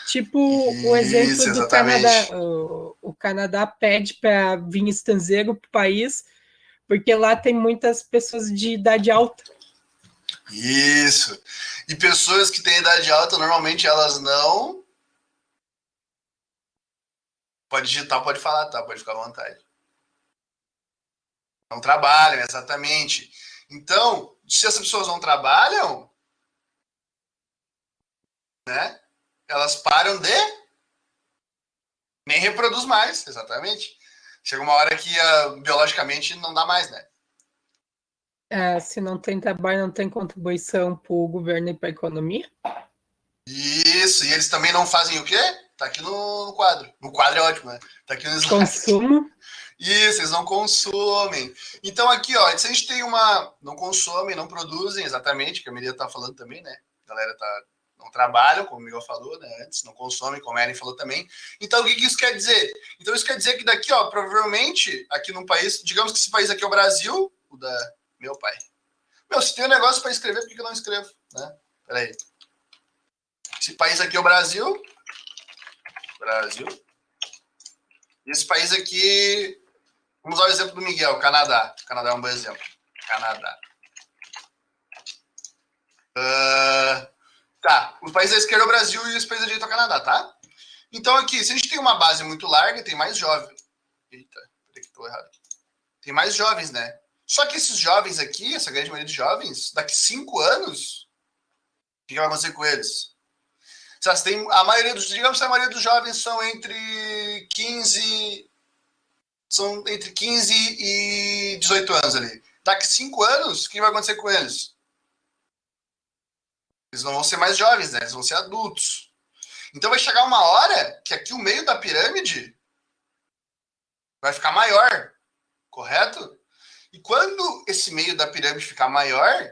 Tipo o exemplo do Canadá. O Canadá pede para vir estrangeiro para o país, porque lá tem muitas pessoas de idade alta. Isso. E pessoas que têm idade alta, normalmente elas não. Pode digitar, pode falar, tá? Pode ficar à vontade. Não trabalham, exatamente. Então, se essas pessoas não trabalham, né? Elas param de nem reproduz mais, exatamente. Chega uma hora que biologicamente não dá mais, né? Se não tem trabalho, não tem contribuição para o governo e para a economia. Isso, e eles também não fazem o quê? Tá aqui no quadro. No quadro é ótimo, né? Tá aqui no slide. Consumo. Isso, eles não consomem. Então aqui, ó, se a gente tem uma... Não consomem, não produzem, exatamente, que a Maria tá falando também, né? A galera não trabalham, como o Miguel falou, né? Antes, não consomem, como a Ellen falou também. Então, o que isso quer dizer? Então, isso quer dizer que daqui, ó, provavelmente, aqui num país... Digamos que esse país aqui é o Brasil, o da meu pai. Meu, se tem um negócio para escrever, por que eu não escrevo, né? Peraí. Esse país aqui é o Brasil. Brasil. E esse país aqui... Vamos usar o exemplo do Miguel, Canadá. Canadá é um bom exemplo. Canadá. Tá, os países da esquerda é o Brasil e os países da direita é o Canadá, tá? Então aqui, se a gente tem uma base muito larga, tem mais jovens. Eita, peraí que tô errado. Tem mais jovens, né? Só que esses jovens aqui, essa grande maioria de jovens, daqui 5 anos, o que vai acontecer com eles? A maioria dos, digamos que a maioria dos jovens são entre 15 e 18 anos ali. Daqui 5 anos, o que vai acontecer com eles? Eles não vão ser mais jovens, né? Eles vão ser adultos. Então vai chegar uma hora que aqui o meio da pirâmide vai ficar maior, correto? E quando esse meio da pirâmide ficar maior,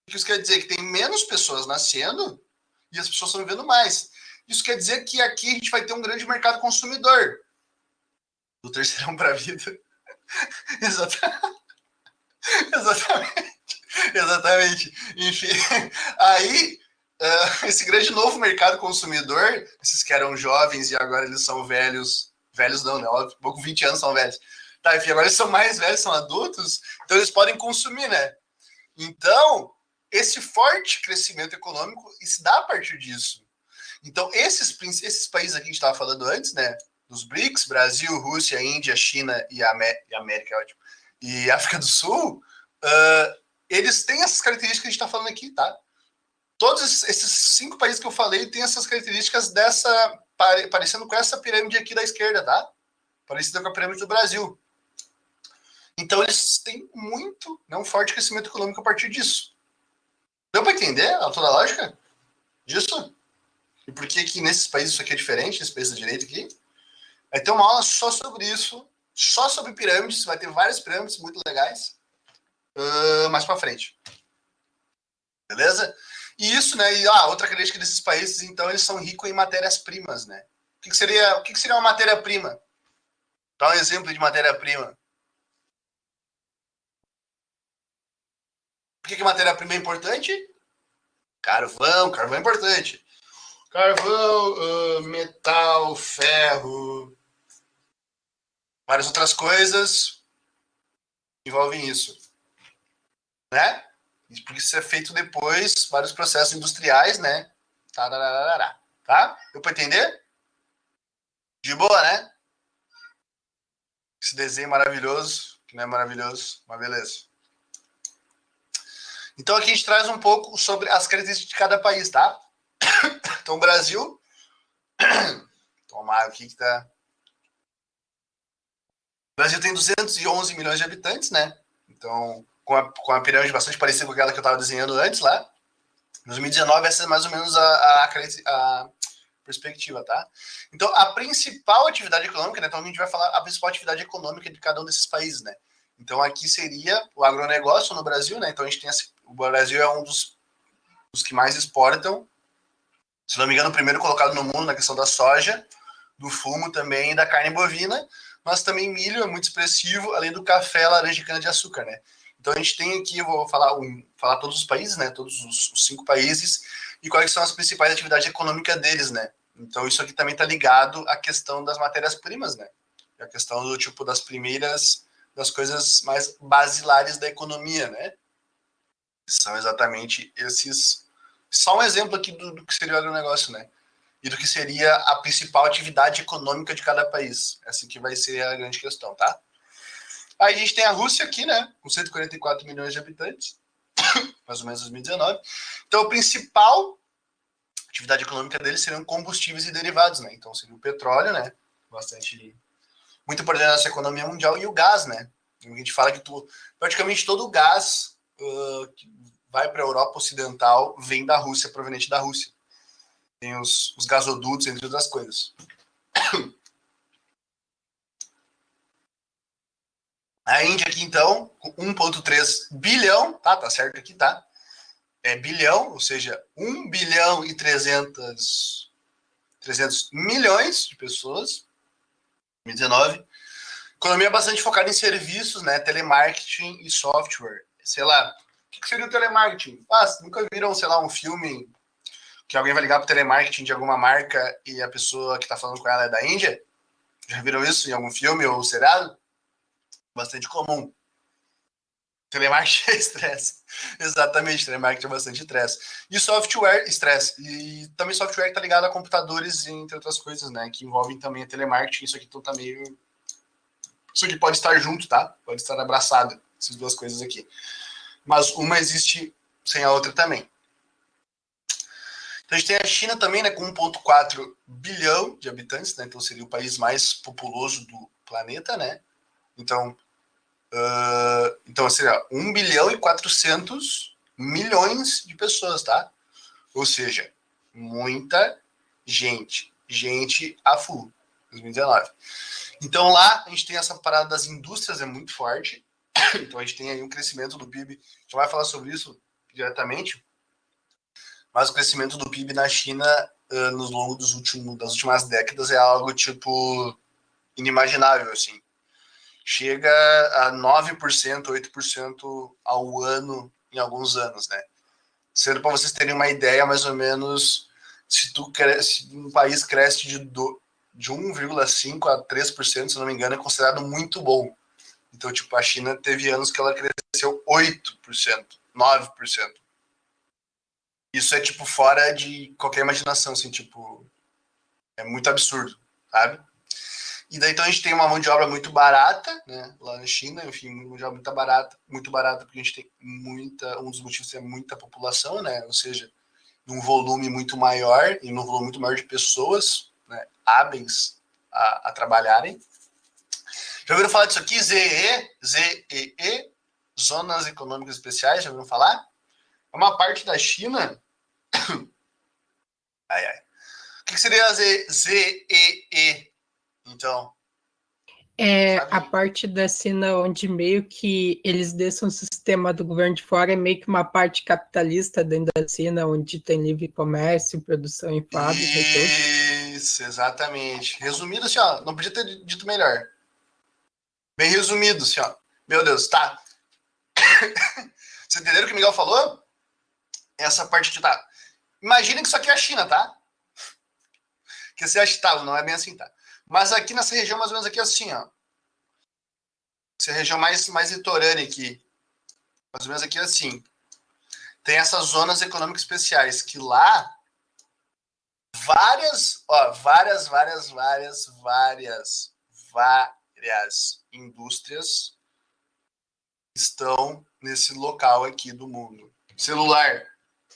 o que isso quer dizer? Que tem menos pessoas nascendo e as pessoas estão vivendo mais. Isso quer dizer que aqui a gente vai ter um grande mercado consumidor. Do terceirão para a vida. Exatamente. Enfim, aí esse grande novo mercado consumidor, esses que eram jovens e agora eles são velhos, velhos não, né? Óbvio, com 20 anos são velhos. Tá, enfim, agora eles são mais velhos, são adultos, então eles podem consumir, né? Então, esse forte crescimento econômico se dá a partir disso. Então, esses países aqui que a gente estava falando antes, né? Dos BRICS, Brasil, Rússia, Índia, China e América, ótimo, e África do Sul, eles têm essas características que a gente está falando aqui, tá? Todos esses 5 países que eu falei têm essas características parecendo com essa pirâmide aqui da esquerda, tá? Parecida com a pirâmide do Brasil. Então, eles têm muito, né, um forte crescimento econômico a partir disso. Deu para entender toda a lógica disso? E por que nesses países isso aqui é diferente, nesses países da direita aqui? Vai ter uma aula só sobre isso, só sobre pirâmides, vai ter várias pirâmides muito legais mais para frente. Beleza? E isso, né? E outra característica desses países, então, eles são ricos em matérias-primas, né? O que seria uma matéria-prima? Dá um exemplo de matéria-prima. Por que matéria-prima é importante? Carvão é importante. Carvão, metal, ferro, várias outras coisas envolvem isso, né? Porque isso é feito depois, vários processos industriais, né? Tá? Deu para entender? De boa, né? Esse desenho maravilhoso, que não é maravilhoso, mas beleza. Então aqui a gente traz um pouco sobre as características de cada país, tá? Então o Brasil... Tomar aqui que tá... O Brasil tem 211 milhões de habitantes, né? Então, com a pirâmide bastante parecida com aquela que eu estava desenhando antes lá. Em 2019, essa é mais ou menos a perspectiva, tá? Então, a principal atividade econômica, né? Então, a gente vai falar a principal atividade econômica de cada um desses países, né? Então, aqui seria o agronegócio no Brasil, né? Então, a gente tem o Brasil é um dos que mais exportam. Se não me engano, o primeiro colocado no mundo na questão da soja, do fumo também e da carne bovina, mas também milho é muito expressivo, além do café, laranja e cana-de-açúcar, né? Então, a gente tem aqui, eu vou falar todos os países, né? Todos os 5 países e quais são as principais atividades econômicas deles, né? Então, isso aqui também está ligado à questão das matérias-primas, né? A questão do tipo das primeiras, das coisas mais basilares da economia, né? São exatamente esses. Só um exemplo aqui do que seria o agronegócio, né? E do que seria a principal atividade econômica de cada país. Essa aqui vai ser a grande questão, tá? Aí a gente tem a Rússia aqui, né? Com 144 milhões de habitantes, mais ou menos 2019. Então, a principal atividade econômica deles seriam combustíveis e derivados, né? Então, seria o petróleo, né? Muito importante na nossa economia mundial, e o gás, né? A gente fala que praticamente todo o gás que vai para a Europa Ocidental vem da Rússia, proveniente da Rússia. Tem os gasodutos, entre outras coisas. A Índia aqui, então, com 1,3 bilhão, tá certo aqui, tá? É bilhão, ou seja, 1 bilhão e 300 milhões de pessoas, 2019. Economia bastante focada em serviços, né? Telemarketing e software. Sei lá, o que seria o telemarketing? Nunca viram, sei lá, um filme que alguém vai ligar para o telemarketing de alguma marca e a pessoa que está falando com ela é da Índia? Já viram isso em algum filme ou seriado? Bastante comum. Telemarketing é estresse. Exatamente, telemarketing é bastante estresse. E software, estresse. E também software que está ligado a computadores, entre outras coisas, né? Que envolvem também a telemarketing. Isso aqui então tá meio... Isso aqui pode estar junto, tá? Pode estar abraçado, essas duas coisas aqui. Mas uma existe sem a outra também. Então a gente tem a China também, né? Com 1,4 bilhão de habitantes, né? Então seria o país mais populoso do planeta, né? Então seria 1 bilhão e 400 milhões de pessoas, tá? Ou seja, muita gente. Gente a full, 2019. Então lá a gente tem essa parada das indústrias, é muito forte. Então a gente tem aí um crescimento do PIB. A gente vai falar sobre isso diretamente. Mas o crescimento do PIB na China nos longo das últimas décadas é algo tipo inimaginável, assim. Chega a 9%, 8% ao ano em alguns anos, né? Sendo para vocês terem uma ideia, mais ou menos, se um país cresce de 1,5% a 3%, se não me engano, é considerado muito bom. Então, tipo, a China teve anos que ela cresceu 8%, 9%. Isso é, tipo, fora de qualquer imaginação, assim, tipo, é muito absurdo, sabe? E daí, então, a gente tem uma mão de obra muito barata, né, lá na China, enfim, uma mão de obra muito barata, porque a gente tem um dos motivos é muita população, né, ou seja, num volume muito maior, e num volume muito maior de pessoas, né, hábeis a trabalharem. Já ouviram falar disso aqui? ZEE, Zonas Econômicas Especiais, já ouviram falar? É uma parte da China... O que seria a ZEE, então? É a parte da China onde meio que eles deixam o sistema do governo de fora, é meio que uma parte capitalista dentro da China, onde tem livre comércio, produção em fábrica e tudo. Isso, exatamente. Resumido assim, ó, não podia ter dito melhor. Bem resumido, assim, ó. Meu Deus, tá. Vocês entenderam o que o Miguel falou? Essa parte de tá. Imagina que isso aqui é a China, tá? Que você acha que tá, não é bem assim, tá? Mas aqui nessa região, mais ou menos aqui assim, ó. Essa região mais litorânea aqui. Mais ou menos aqui assim. tem essas zonas econômicas especiais, que lá várias indústrias estão nesse local aqui do mundo. Celular.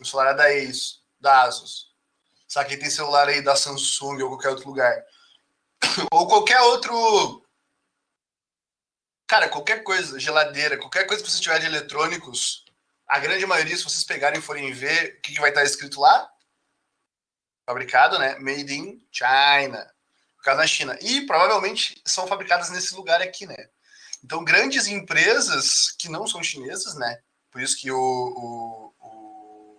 O celular é da Asus. Sabe que tem celular aí da Samsung ou qualquer outro lugar. Ou qualquer outro... Cara, qualquer coisa, geladeira, qualquer coisa que você tiver de eletrônicos, a grande maioria, se vocês pegarem e forem ver, o que vai estar escrito lá? Fabricado, né? Made in China. Fabricado na China. E provavelmente são fabricadas nesse lugar aqui, né? Então, grandes empresas que não são chinesas, né? Por isso que o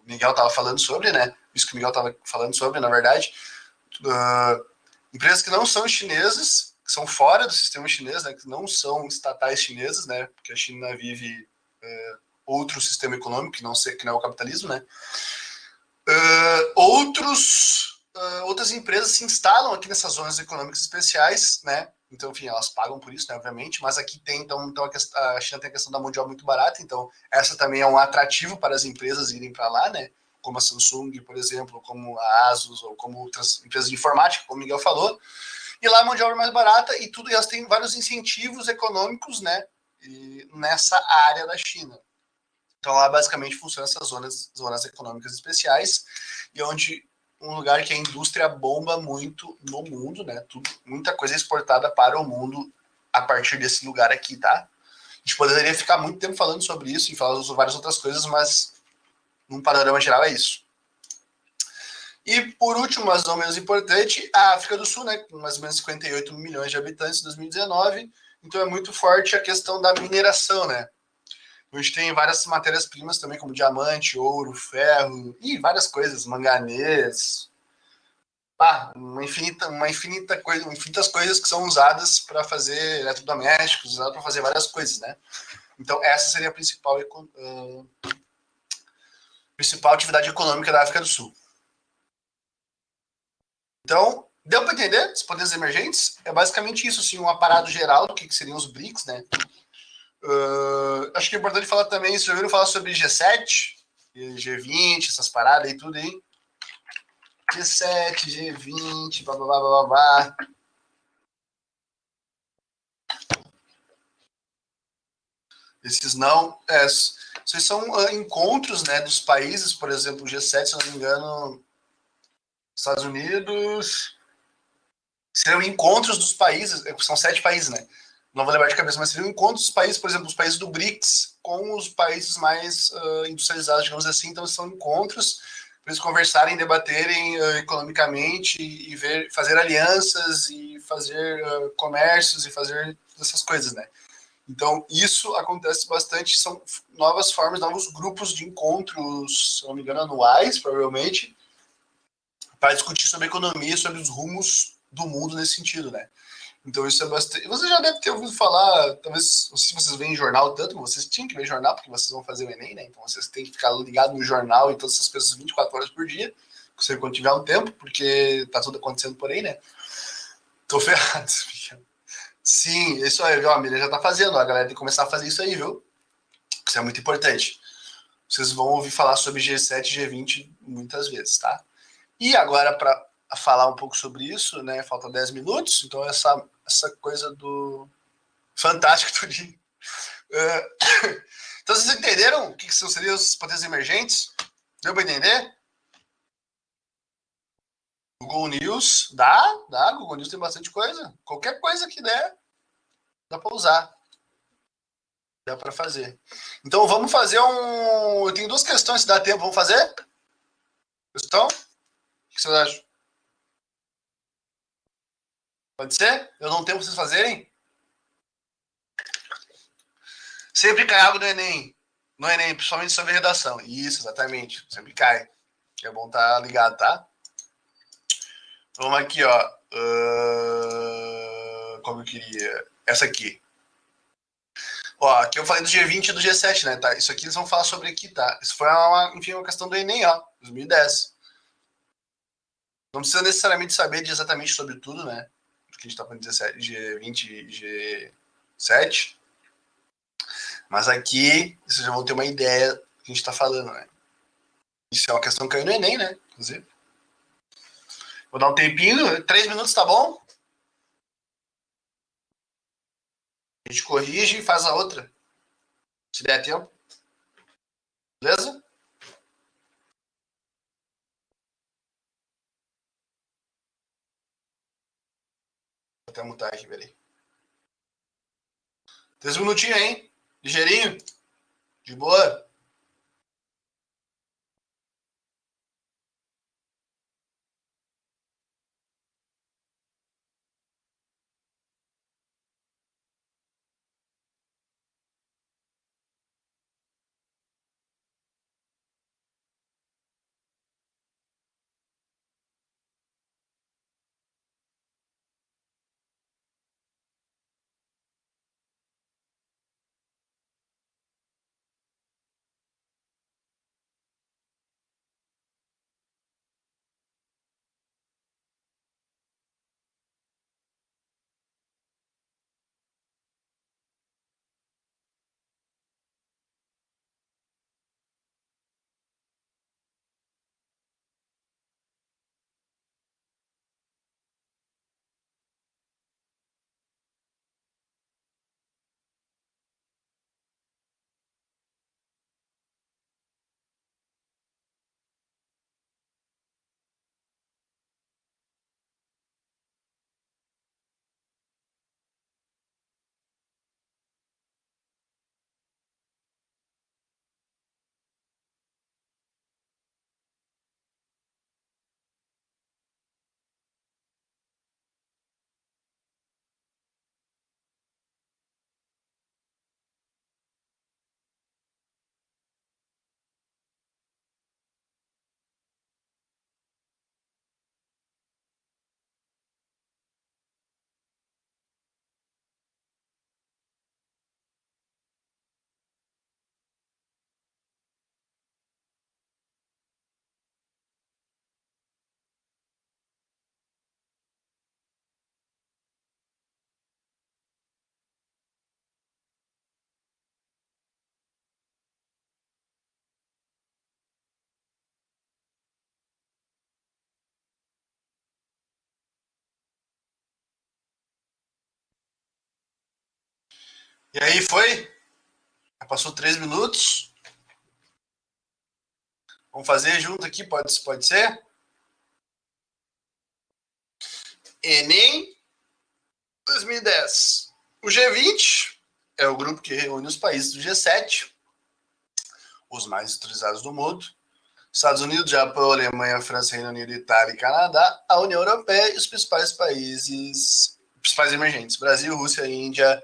Miguel estava falando sobre, né? Isso que o Miguel estava falando sobre, na verdade. Empresas que não são chinesas, que são fora do sistema chinês, né? Que não são estatais chinesas, né? Porque a China vive outro sistema econômico que não é o capitalismo, né? Outras empresas se instalam aqui nessas zonas econômicas especiais, né? Então, enfim, elas pagam por isso, né, obviamente, mas aqui tem, então a China tem a questão da mão de obra muito barata, então essa também é um atrativo para as empresas irem para lá, né? Como a Samsung, por exemplo, como a Asus, ou como outras empresas de informática, como o Miguel falou. E lá a mão de obra é mais barata e tudo, e elas têm vários incentivos econômicos, né? Nessa área da China. Então lá basicamente funcionam essas zonas econômicas especiais, e onde um lugar que a indústria bomba muito no mundo, né? Muita coisa é exportada para o mundo a partir desse lugar aqui, tá? A gente poderia ficar muito tempo falando sobre isso e falar sobre várias outras coisas, mas num panorama geral é isso. E por último, mas não menos importante, a África do Sul, né? Com mais ou menos 58 milhões de habitantes em 2019, então é muito forte a questão da mineração, né? A gente tem várias matérias-primas também, como diamante, ouro, ferro, e várias coisas, manganês, infinitas coisas que são usadas para fazer eletrodomésticos, usadas para fazer várias coisas, né? Então, essa seria a principal atividade econômica da África do Sul. Então, deu para entender? Os poderes emergentes? É basicamente isso, assim, um aparato geral do que seriam os BRICS, né? Acho que é importante falar também, vocês já ouviram falar sobre G7, G20, essas paradas e tudo aí? G7, G20, blá, blá, blá, blá, blá. Esses não... Esses são encontros, né, dos países, por exemplo, o G7, se eu não me engano, Estados Unidos... Seriam encontros dos países, são 7 países, né? Não vou lembrar de cabeça, mas seriam encontros dos países, por exemplo, os países do BRICS com os países mais industrializados, digamos assim. Então, são encontros para eles conversarem, debaterem economicamente e fazer alianças e fazer comércios e fazer essas coisas, né? Então, isso acontece bastante, são novas formas, novos grupos de encontros, se não me engano, anuais, provavelmente, para discutir sobre economia, sobre os rumos do mundo nesse sentido, né? Então isso é bastante... Você já deve ter ouvido falar, talvez, não sei se vocês veem jornal tanto, vocês tinham que ver jornal, porque vocês vão fazer o Enem, né? Então vocês têm que ficar ligado no jornal e todas essas coisas 24 horas por dia, você quando tiver um tempo, porque tá tudo acontecendo por aí, né? Tô ferrado. Sim, isso aí, viu? A Miriam já tá fazendo, a galera tem que começar a fazer isso aí, viu? Isso é muito importante. Vocês vão ouvir falar sobre G7 e G20 muitas vezes, tá? E agora, para falar um pouco sobre isso, né? Faltam 10 minutos, então essa coisa do fantástico tudinho. Então, vocês entenderam o que seriam os poderes emergentes? Deu para entender? Google News, dá. Google News tem bastante coisa. Qualquer coisa que der, dá para usar. Dá para fazer. Então, vamos fazer um... Eu tenho 2 questões, se dá tempo. Vamos fazer? Questão? O que vocês acham? Pode ser? Eu não tenho para vocês fazerem? Sempre cai algo no Enem. No Enem, principalmente sobre redação. Isso, exatamente. Sempre cai. É bom estar ligado, tá? Vamos aqui, ó. Como eu queria. Essa aqui. Ó, aqui eu falei do G20 e do G7, né? Tá? Isso aqui eles vão falar sobre aqui, tá? Isso foi uma questão do Enem, ó. 2010. Não precisa necessariamente saber exatamente sobre tudo, né? Porque a gente tá falando de G20 e G7. Mas aqui vocês já vão ter uma ideia do que a gente está falando, né? Isso é uma questão que caiu no Enem, né? Inclusive. Vou dar um tempinho, 3 minutos, tá bom? A gente corrige e faz a outra. Se der tempo. Beleza? Vou até mutar aqui, peraí. 3 minutinhos, hein? Ligeirinho. De boa. E aí, foi? Já passou 3 minutos. Vamos fazer junto aqui, pode ser? Enem 2010. O G20 é o grupo que reúne os países do G7, os mais utilizados do mundo. Estados Unidos, Japão, Alemanha, França, Reino Unido, Itália e Canadá, a União Europeia e os principais emergentes: Brasil, Rússia, Índia,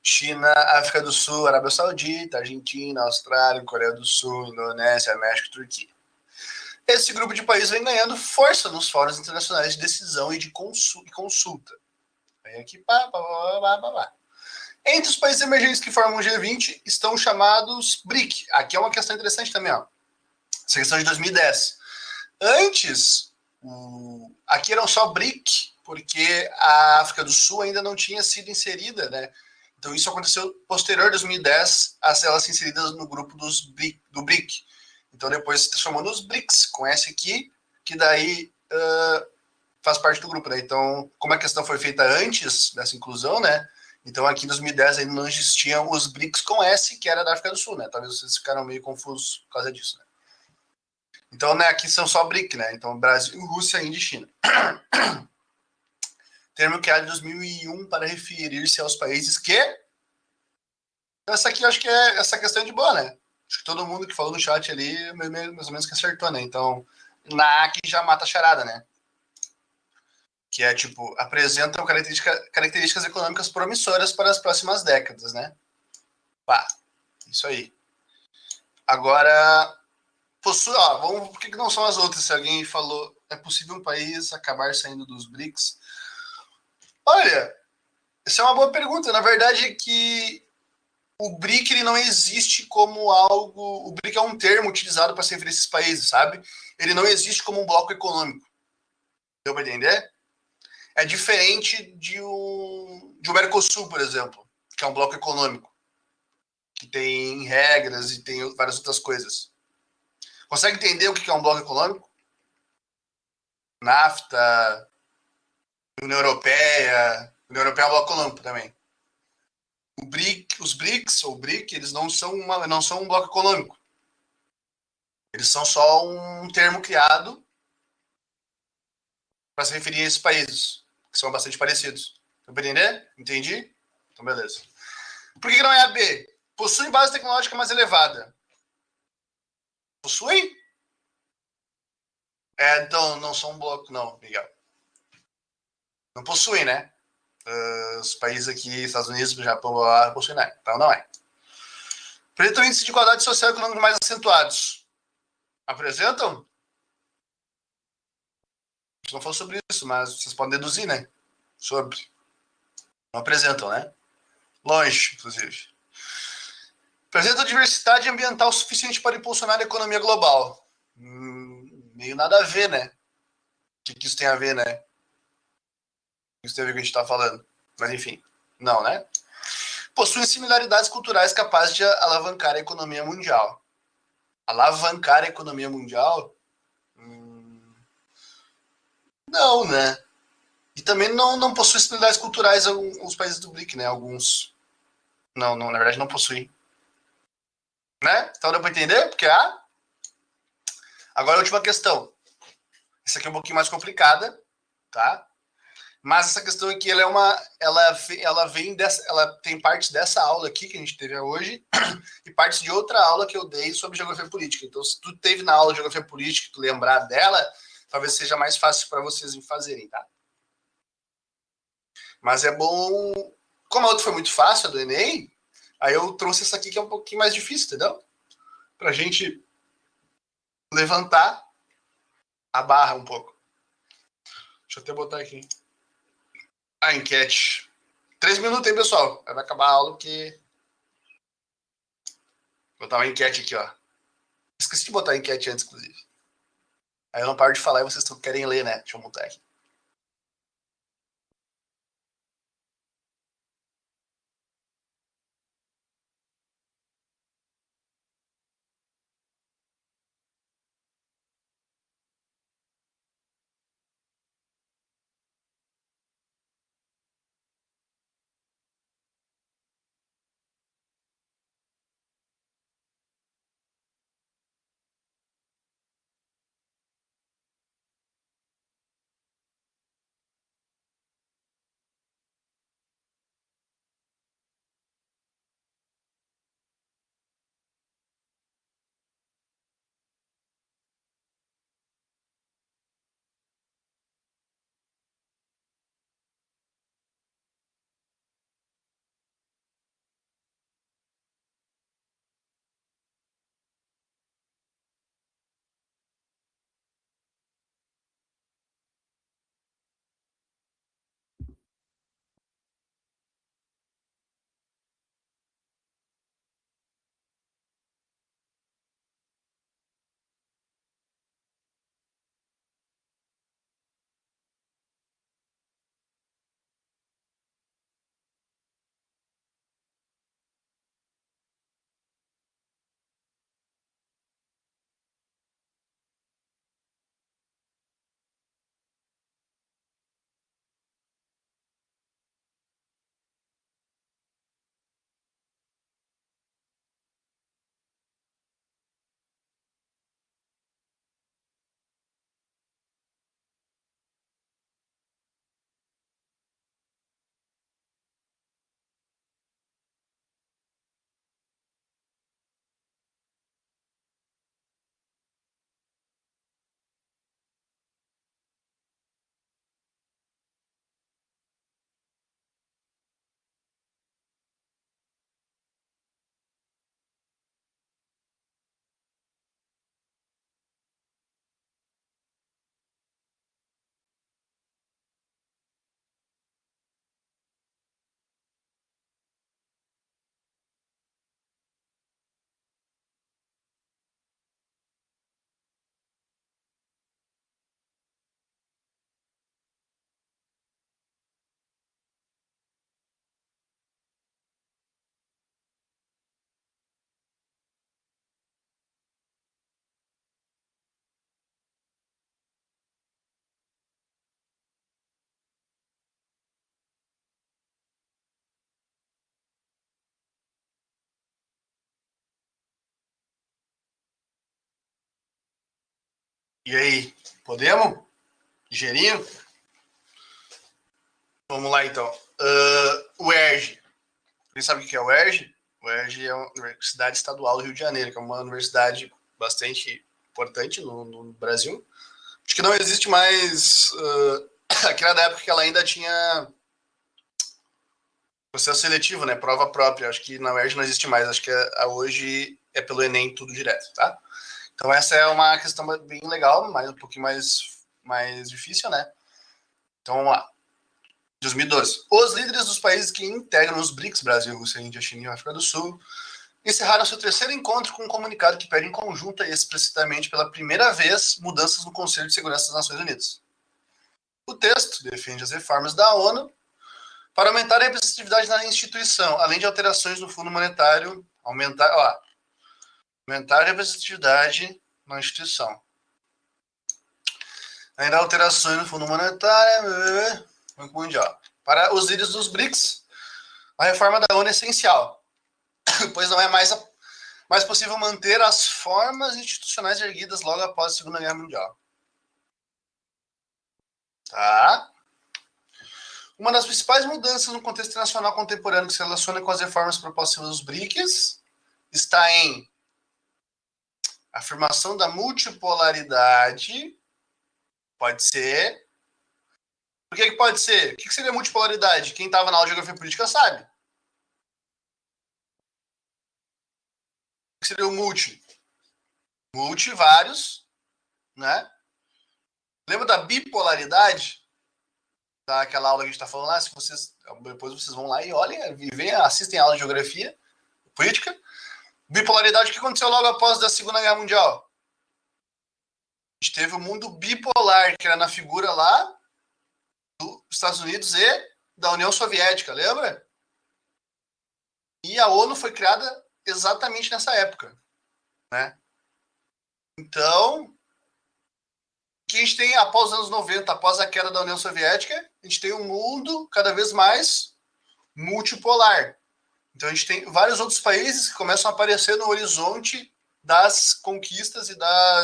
China, África do Sul, Arábia Saudita, Argentina, Austrália, Coreia do Sul, Indonésia, México e Turquia. Esse grupo de países vem ganhando força nos fóruns internacionais de decisão e de consulta. Vem aqui, pá. Entre os países emergentes que formam o G20 estão os chamados BRIC. Aqui é uma questão interessante também, ó. Essa questão de 2010. Antes, aqui eram só BRIC, porque a África do Sul ainda não tinha sido inserida, né? Então isso aconteceu posterior a 2010, a ela ser inserida no grupo do BRIC. Então depois se transformou nos BRICS, com esse aqui, que daí faz parte do grupo, né? Então, como a questão foi feita antes dessa inclusão, né? Então aqui em 2010 ainda não existiam os BRICS com S, que era da África do Sul, né? Talvez vocês ficaram meio confusos por causa disso, né? Então, né, aqui são só BRIC, né? Então, Brasil, Rússia, Índia e China. Termo criado em 2001 para referir-se aos países que... Então, essa aqui eu acho que essa questão é de boa, né? Acho que todo mundo que falou no chat ali, mais ou menos que acertou, né? Então, na A que já mata a charada, né? Que é, tipo, apresentam características econômicas promissoras para as próximas décadas, né? Pá, isso aí. Agora, vamos, por que não são as outras? Se alguém falou, é possível um país acabar saindo dos BRICS? Olha, essa é uma boa pergunta. Na verdade, é que o BRIC ele não existe como algo... O BRIC é um termo utilizado para se referir a esses países, sabe? Ele não existe como um bloco econômico. Deu para entender? É diferente de um Mercosul, por exemplo, que é um bloco econômico, que tem regras e tem várias outras coisas. Consegue entender o que é um bloco econômico? NAFTA, União Europeia. União Europeia é um bloco econômico também. Os BRICS, ou BRIC, eles não são um bloco econômico. Eles são só um termo criado para se referir a esses países, que são bastante parecidos. Deu para entender? Entendi? Então, beleza. Por que não é a B? Possuem base tecnológica mais elevada. Possuem? Então, não são um bloco, não, Miguel. Não possuem, né? Os países aqui, Estados Unidos, Japão, possuem, né? Então, não é. Apresentam índices de igualdade social e econômica mais acentuados. Apresentam? A gente não falou sobre isso, mas vocês podem deduzir, né? Sobre. Não apresentam, né? Longe, inclusive. Apresentam diversidade ambiental suficiente para impulsionar a economia global. Meio nada a ver, né? O que isso tem a ver, né? Isso tem a ver com o que a gente está falando. Mas enfim, não, né? Possuem similaridades culturais capazes de alavancar a economia mundial. Alavancar a economia mundial? Não, né? E também não possui similaridades culturais os países do BRIC, né? Alguns. Não, na verdade não possuem. Né? Então deu para entender? Porque agora a última questão. Essa aqui é um pouquinho mais complicada, tá? Mas essa questão aqui, ela vem dessa, ela tem partes dessa aula aqui que a gente teve hoje e partes de outra aula que eu dei sobre geografia política. Então, se tu teve na aula de geografia política, tu lembrar dela, talvez seja mais fácil para vocês fazerem, tá? Mas é bom, como a outra foi muito fácil, a do Enem, aí eu trouxe essa aqui que é um pouquinho mais difícil, entendeu? Pra gente levantar a barra um pouco. Deixa eu até botar aqui a enquete. 3 minutos, hein, pessoal? Vai acabar a aula porque... Vou botar uma enquete aqui, ó. Esqueci de botar a enquete antes, inclusive. Aí eu não paro de falar e vocês querem ler, né? Deixa eu montar aqui. E aí, podemos? Ligeirinho? Vamos lá, então. O ERJ. Vocês sabem o que é o ERJ? O ERJ é a Universidade Estadual do Rio de Janeiro, que é uma universidade bastante importante no Brasil. Acho que não existe mais... aqui era da época que ela ainda tinha processo seletivo, né? Prova própria. Acho que na UERJ não existe mais. Acho que hoje é pelo Enem tudo direto, tá? Então essa é uma questão bem legal, mas um pouquinho mais difícil, né? Então vamos lá. 2012. Os líderes dos países que integram os BRICS, Brasil, Rússia, Índia, China e África do Sul, encerraram seu terceiro encontro com um comunicado que pede em conjunta e explicitamente pela primeira vez mudanças no Conselho de Segurança das Nações Unidas. O texto defende as reformas da ONU para aumentar a representatividade na instituição, além de alterações no Fundo Monetário, aumentar a representatividade na instituição. Ainda alterações no Fundo Monetário, Banco Mundial. Para os líderes dos BRICS, a reforma da ONU é essencial, pois não é mais possível manter as formas institucionais erguidas logo após a Segunda Guerra Mundial. Tá? Uma das principais mudanças no contexto internacional contemporâneo que se relaciona com as reformas propostas pelos BRICS está em afirmação da multipolaridade. Pode ser. Por que pode ser? O que seria multipolaridade? Quem estava na aula de geografia política sabe. O que seria o multi? Multi, vários, né? Lembra da bipolaridade? Daquela aula que a gente está falando lá? Se vocês, depois vocês vão lá e olhem, assistem a aula de geografia política. Bipolaridade, o que aconteceu logo após a Segunda Guerra Mundial? A gente teve o mundo bipolar, que era na figura lá dos Estados Unidos e da União Soviética, lembra? E a ONU foi criada exatamente nessa época, né? Então, o que a gente tem após os anos 90, após a queda da União Soviética, a gente tem um mundo cada vez mais multipolar. Então, a gente tem vários outros países que começam a aparecer no horizonte das conquistas e da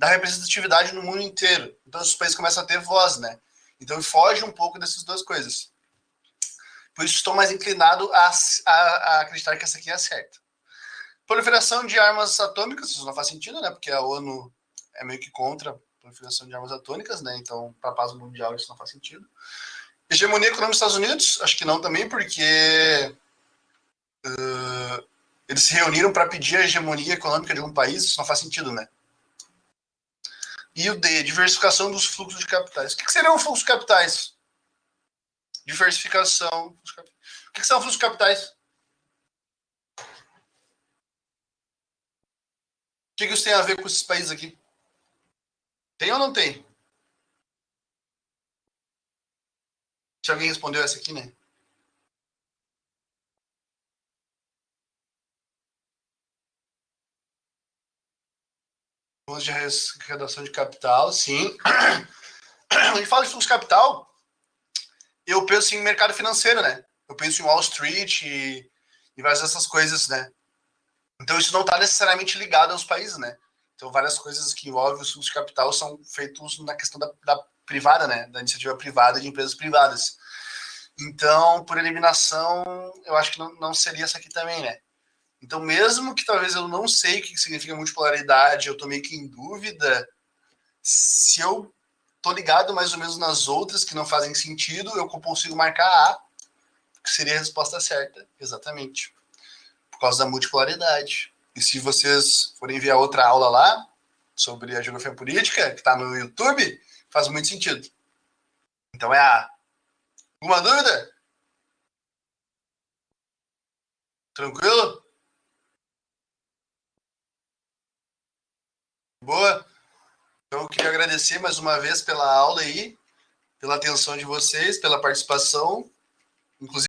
representatividade no mundo inteiro. Então, os países começam a ter voz, né? Então, foge um pouco dessas duas coisas. Por isso, estou mais inclinado a acreditar que essa aqui é a certa. Proliferação de armas atômicas, isso não faz sentido, né? Porque a ONU é meio que contra a proliferação de armas atômicas, né? Então, para a paz mundial, isso não faz sentido. Hegemonia econômica dos Estados Unidos, acho que não também, porque eles se reuniram para pedir a hegemonia econômica de um país, isso não faz sentido, né? E o D, diversificação dos fluxos de capitais. O que seriam fluxos de capitais? Diversificação. O que são fluxos de capitais? O que isso tem a ver com esses países aqui? Tem ou não tem? Se alguém respondeu essa aqui, né? De redação de capital, sim. A gente fala de fluxo de capital, eu penso em mercado financeiro, né? Eu penso em Wall Street e várias dessas coisas, né? Então isso não está necessariamente ligado aos países, né? Então várias coisas que envolvem o fluxo de capital são feitos na questão da privada, né? Da iniciativa privada de empresas privadas. Então, por eliminação, eu acho que não seria essa aqui também, né? Então, mesmo que talvez eu não sei o que significa multipolaridade, eu tô meio que em dúvida, se eu tô ligado mais ou menos nas outras que não fazem sentido, eu consigo marcar A, que seria a resposta certa, exatamente. Por causa da multipolaridade. E se vocês forem ver a outra aula lá, sobre a geografia política, que está no YouTube, faz muito sentido. Então é A. Alguma dúvida? Tranquilo? Boa? Então eu queria agradecer mais uma vez pela aula aí, pela atenção de vocês, pela participação, inclusive